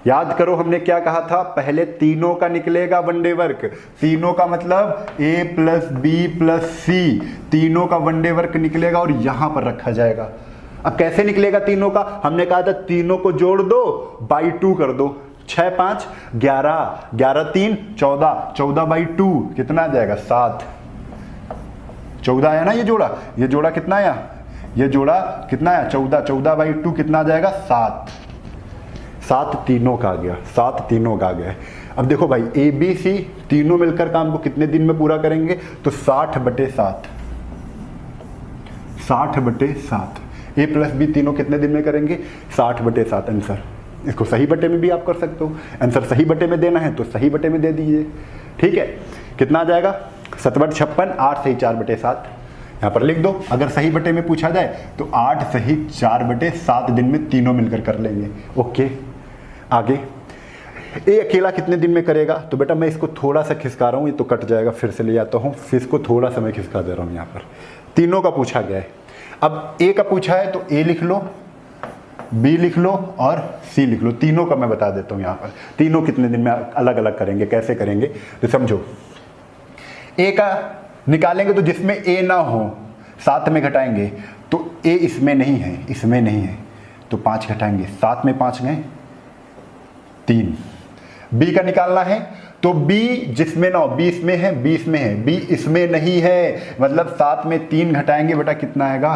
याद करो हमने क्या कहा था? पहले तीनों का निकलेगा वनडे वर्क। तीनों का मतलब ए प्लस बी प्लस सी, तीनों का वनडे वर्क निकलेगा और यहां पर रखा जाएगा। अब कैसे निकलेगा तीनों का? हमने कहा था तीनों को जोड़ दो, बाई 2 कर दो। 6 5 11, 11 3 14, 14 बाई 2 कितना आ जाएगा? 7। 14 आया ना ये जोड़ा? ये जोड़ा कितना आया? ये जोड़ा कितना आया? 14। 14 बाई 2 कितना आ जाएगा? 7। 7 तीनों का आ गया, 7 तीनों का आ गया। अब देखो भाई, ए बी सी तीनों मिलकर काम को कितने दिन में पूरा करेंगे? तो 60/7, 60/7। ए प्लस बी तीनों कितने दिन में करेंगे? 60/7 आंसर। इसको सही बटे में भी आप कर सकते हो, आंसर सही बटे में देना है तो सही बटे में दे दीजिए। ठीक है, कितना आ जाएगा? 7/56, 8 सही 4/7 यहाँ पर लिख दो। अगर सही बटे में पूछा जाए तो 8 सही 4/7 दिन में तीनों मिलकर कर लेंगे। ओके, आगे ए अकेला कितने दिन में करेगा? तो बेटा मैं इसको थोड़ा सा खिसका रहा हूँ, ये तो कट जाएगा, फिर से ले आता हूँ, फिर इसको थोड़ा सा मैं खिसका दे रहा हूँ। यहाँ पर तीनों का पूछा गया है। अब ए का पूछा है तो ए लिख लो, बी लिख लो और सी लिख लो। तीनों का मैं बता देता हूँ यहाँ पर, तीनों कितने दिन में अलग अलग करेंगे, कैसे करेंगे तो समझो। ए का निकालेंगे तो जिसमें ए ना हो साथ में घटाएंगे, तो ए इसमें नहीं है, इसमें नहीं है, तो 5 घटाएंगे, 7 में 5 गए 3। बी का निकालना है तो बी जिसमें ना हो, बी इसमें है, बी इसमें है, बी इसमें नहीं है, मतलब 7 में 3 घटाएंगे बेटा कितना आएगा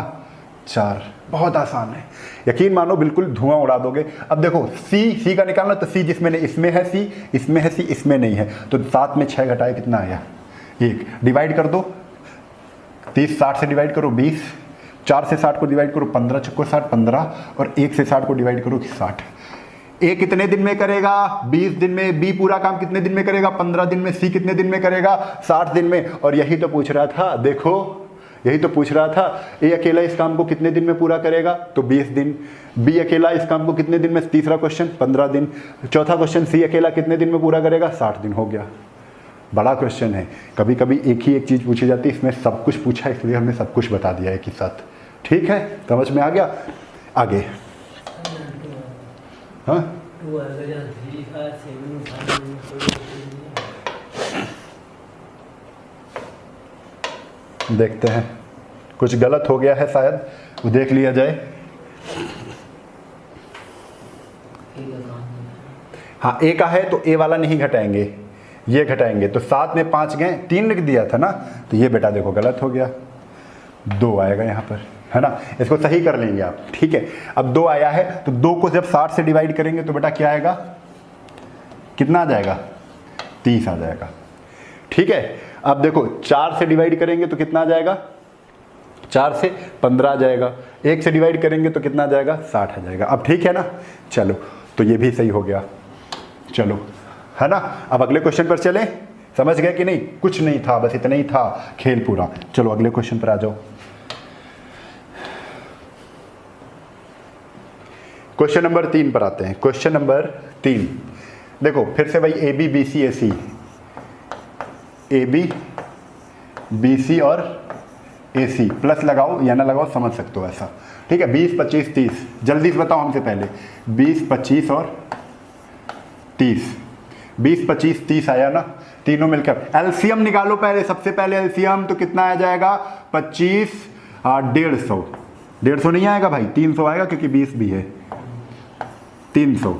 4। बहुत आसान है, यकीन मानो बिल्कुल धुआं उड़ा दोगे। अब देखो सी का निकालना, तो सी जिसमें नहीं, इसमें है सी, इसमें है सी, इसमें नहीं है, तो 7 में 6 घटाए कितना आया 1। डिवाइड कर दो, 30 60 से डिवाइड करो 20, 4 से 60 को डिवाइड करो 15 चक्को 60 15, और 1 से 60 को डिवाइड करो 60। ए कितने दिन में करेगा 20 दिन में, बी पूरा काम कितने दिन में करेगा 15 दिन में, सी कितने दिन में करेगा 60 दिन में। और यही तो पूछ रहा था, देखो यही तो पूछ रहा था, ए अकेला इस काम को कितने दिन में पूरा करेगा तो 20 दिन, बी अकेला इस काम को कितने दिन में, तीसरा क्वेश्चन 15 दिन, चौथा क्वेश्चन सी अकेला कितने दिन में पूरा करेगा 60 दिन, हो गया। बड़ा क्वेश्चन है, कभी कभी एक ही एक चीज़ पूछी जाती है, इसमें सब कुछ पूछा इसलिए हमने सब कुछ बता दिया एक ही साथ। ठीक है, समझ में आ गया? आगे हाँ देखते हैं, कुछ गलत हो गया है शायद, वो देख लिया जाए। हाँ ए का है तो ए वाला नहीं घटाएंगे, ये घटाएंगे, तो 7 में 5 गए 3 लिख दिया था ना, तो ये बेटा देखो गलत हो गया, 2 आएगा यहाँ पर, है ना। इसको सही कर लेंगे आप, ठीक है। अब 2 आया है तो 2 को जब 60 से डिवाइड करेंगे तो बेटा क्या आएगा, कितना आ जाएगा 30 आ जाएगा, ठीक है। अब देखो 4 से डिवाइड करेंगे तो कितना आ जाएगा, 4 से 15 आ जाएगा, 1 से डिवाइड करेंगे तो कितना आ जाएगा 60 आ जाएगा। अब ठीक है ना, चलो तो ये भी सही हो गया, चलो है ना। अब अगले क्वेश्चन पर चलें, समझ गए कि नहीं? कुछ नहीं था, बस इतना ही था खेल पूरा। चलो अगले क्वेश्चन पर आ जाओ। क्वेश्चन नंबर 3 पर आते हैं। क्वेश्चन नंबर 3 देखो, फिर से भाई A B B C A C, A B B C और ए सी, प्लस लगाओ या ना लगाओ समझ सकते हो ऐसा, ठीक है। 20 25 30, जल्दी से बताओ हमसे पहले, 20 25 और 30, 20 25 30 आया ना, तीनों मिलकर एलसीएम निकालो पहले, सबसे पहले एलसीएम, तो कितना आ जाएगा 25 150, 150 नहीं आएगा भाई, 300 आएगा क्योंकि 20 भी है, 300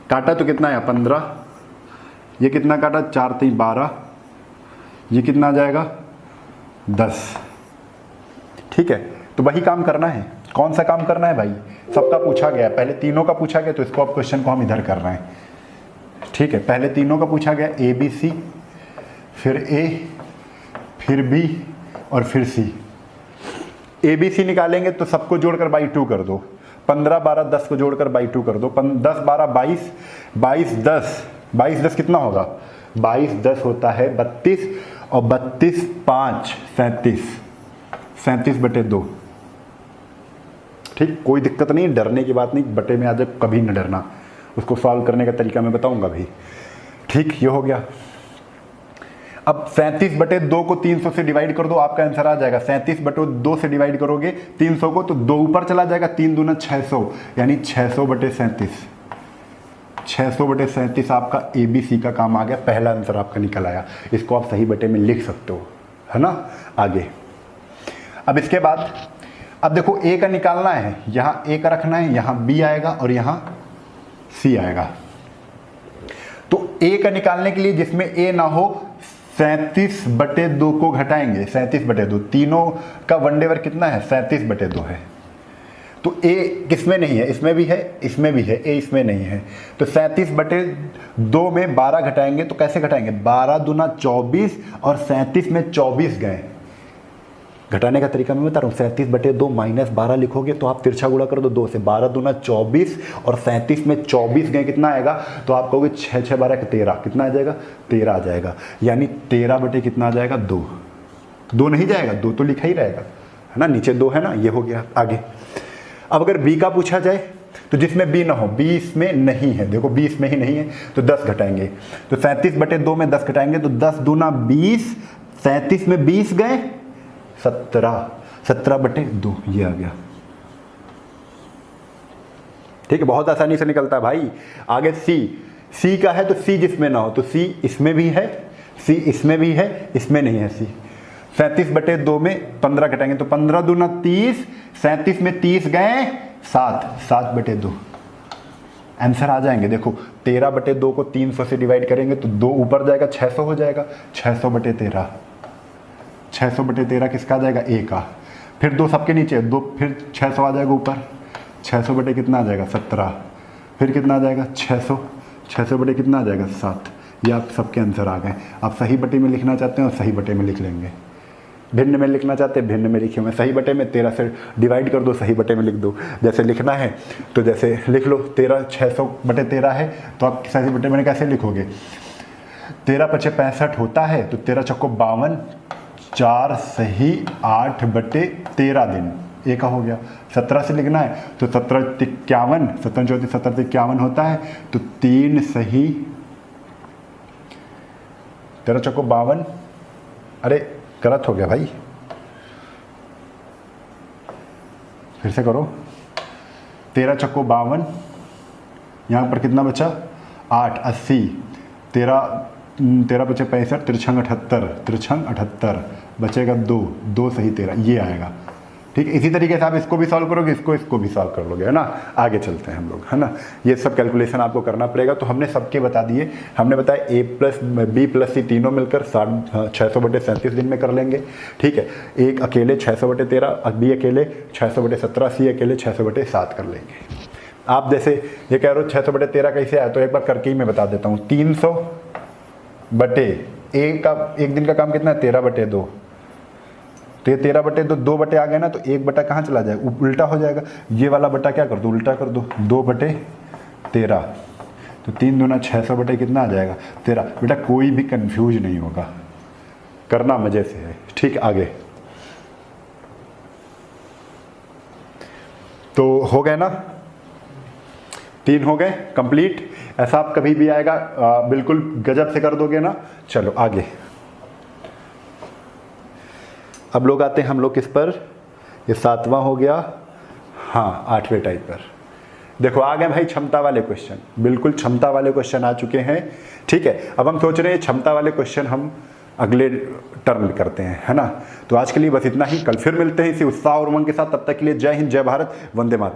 काटा तो कितना आया 15, ये कितना काटा 4 3 12, ये कितना आ जाएगा 10, ठीक है। तो वही काम करना है, कौन सा काम करना है भाई, सबका पूछा गया, पहले तीनों का पूछा गया तो इसको अब क्वेश्चन को हम इधर कर रहे हैं, ठीक है। पहले तीनों का पूछा गया, ए बी सी, फिर ए, फिर बी और फिर सी। ए बी सी निकालेंगे तो सबको जोड़कर बाई 2 कर दो, 15 12 10 को जोड़कर बाई 2 कर दो, 10 12 22, 22 10, 22 10 कितना होगा, 22 10 होता है 32, और 32 5 37, 37/2, ठीक। कोई दिक्कत नहीं, डरने की बात नहीं, बटे में आ जाए कभी न डरना, उसको सॉल्व करने का तरीका मैं बताऊंगा भी, ठीक। ये हो गया। अब 37/2 को 300 से डिवाइड कर दो, आपका आंसर आ जाएगा। 37/2 से डिवाइड करोगे 300 को तो 2 ऊपर चला जाएगा, 3 दूना 600, यानी 600/37, 600/37 आपका ABC का काम आ गया, पहला आंसर आपका निकल आया। इसको आप सही बटे में लिख सकते हो, है ना। आगे अब इसके बाद अब देखो ए का निकालना है, यहाँ ए का रखना है, यहाँ बी आएगा और यहाँ सी आएगा। तो ए का निकालने के लिए जिसमें ए ना हो 37/2 को घटाएंगे, 37/2, तीनों का वन डे वर्क कितना है 37/2 है। तो ए किसमें नहीं है, इसमें भी है, इसमें भी है, ए इसमें नहीं है, तो 37/2 में 12 घटाएंगे तो कैसे घटाएंगे, 12 दूना 24 और 37 में 24 गए। घटाने का तरीका मैं बता रहा हूँ, 37/2 माइनस 12 लिखोगे तो आप तिरछा गुणा कर दो 2 से, 12 दूना 24 और 37 में 24 गए कितना आएगा, तो आप कहोगे 6 6 12 13, कितना आ जाएगा 13 आ जाएगा, यानी 13 बटे कितना आ जाएगा 2, 2 नहीं जाएगा, 2 तो लिखा ही रहेगा, है ना, नीचे 2 है ना। ये हो गया। आगे अब अगर बी का पूछा जाए तो जिसमें बी ना हो, बी इसमें नहीं है, देखो बी इसमें ही नहीं है तो 10 घटाएंगे, तो 37/2 में 10 घटाएंगे तो 10 दूना 20, 37 में 20 गए 17, 17/2 ये आ गया। ठीक है, बहुत आसानी से निकलता है भाई। आगे सी का है तो सी जिसमें ना हो, तो सी इसमें भी है, सी इसमें भी है, इसमें नहीं है सी। 37/2 में 15 घटाएंगे तो 15 दूना 30, 37 में 30 गए 7, 7/2 आंसर आ जाएंगे। देखो 13/2 को 300 से डिवाइड करेंगे तो 2 ऊपर जाएगा 600 हो जाएगा, 600/13, 600/13 किसका आ जाएगा, ए का। फिर 2 सबके नीचे 2, फिर 600 आ जाएगा ऊपर, 600 कितना आ जाएगा 17, फिर कितना आ जाएगा 600, 600 कितना आ जाएगा 7। ये आप सबके आंसर आ गए। आप सही बटे में लिखना चाहते हैं और सही बटे में लिख लेंगे, भिन्न में लिखना चाहते हैं भिन्न में लिखे हुए, सही बटे में 13 से डिवाइड कर दो, सही बटे में लिख दो। जैसे लिखना है तो जैसे लिख लो 13, 600/13 है तो आप सही बटे में कैसे लिखोगे, 13×5 होता है तो 13 चौको 52, 4 सही 8/13 दिन, ए का हो गया। 17 से लिखना है तो 17×51, 17×54 होता है तो 3 सही 13 चौको 52, अरे गलत हो गया भाई, फिर से करो। 13 चौको 52, यहाँ पर कितना बचा 8, 80, 13×5 तिरछंग 78, तिरछंग 78 बचेगा 2, 2 सही 13, ये आएगा। ठीक है, इसी तरीके से आप इसको भी सॉल्व करोगे, इसको भी सॉल्व कर लोगे, है ना। आगे चलते हैं हम लोग, है ना। ये सब कैलकुलेशन आपको करना पड़ेगा। तो हमने सबके बता दिए, हमने बताया a plus b plus c तीनों मिलकर 600/37 दिन में कर लेंगे। ठीक है, एक अकेले 600/13, b अकेले 600/17, c अकेले 600/7 कर लेंगे। आप जैसे ये कह रहे हो 600/13 कैसे आया, तो एक बार करके ही मैं बता देता हूँ। 300 बटे एक दिन का काम कितना है 13/2, तो ये 13/2 2 बटे आ गए ना, तो 1 बटा कहाँ चला जाएगा, उल्टा हो जाएगा। ये वाला बटा क्या कर दो, उल्टा कर दो, 2/13, तो 3 दूना 600 कितना आ जाएगा 13। बेटा कोई भी कंफ्यूज नहीं होगा, करना मजे से है। ठीक, आगे तो हो गए ना, 3 हो गए कंप्लीट। ऐसा आप कभी भी आएगा बिल्कुल गजब से कर दोगे ना। चलो आगे, अब लोग आते हैं हम लोग किस पर, ये 7वां हो गया, हाँ 8वें टाइप पर। देखो आ गए भाई क्षमता वाले क्वेश्चन, बिल्कुल क्षमता वाले क्वेश्चन आ चुके हैं। ठीक है, अब हम सोच रहे हैं क्षमता वाले क्वेश्चन हम अगले टर्म में करते हैं, है ना। तो आज के लिए बस इतना ही, कल फिर मिलते हैं इसी उत्साह और उमंग के साथ। तब तक के लिए जय हिंद, जय भारत, वंदे मातरम।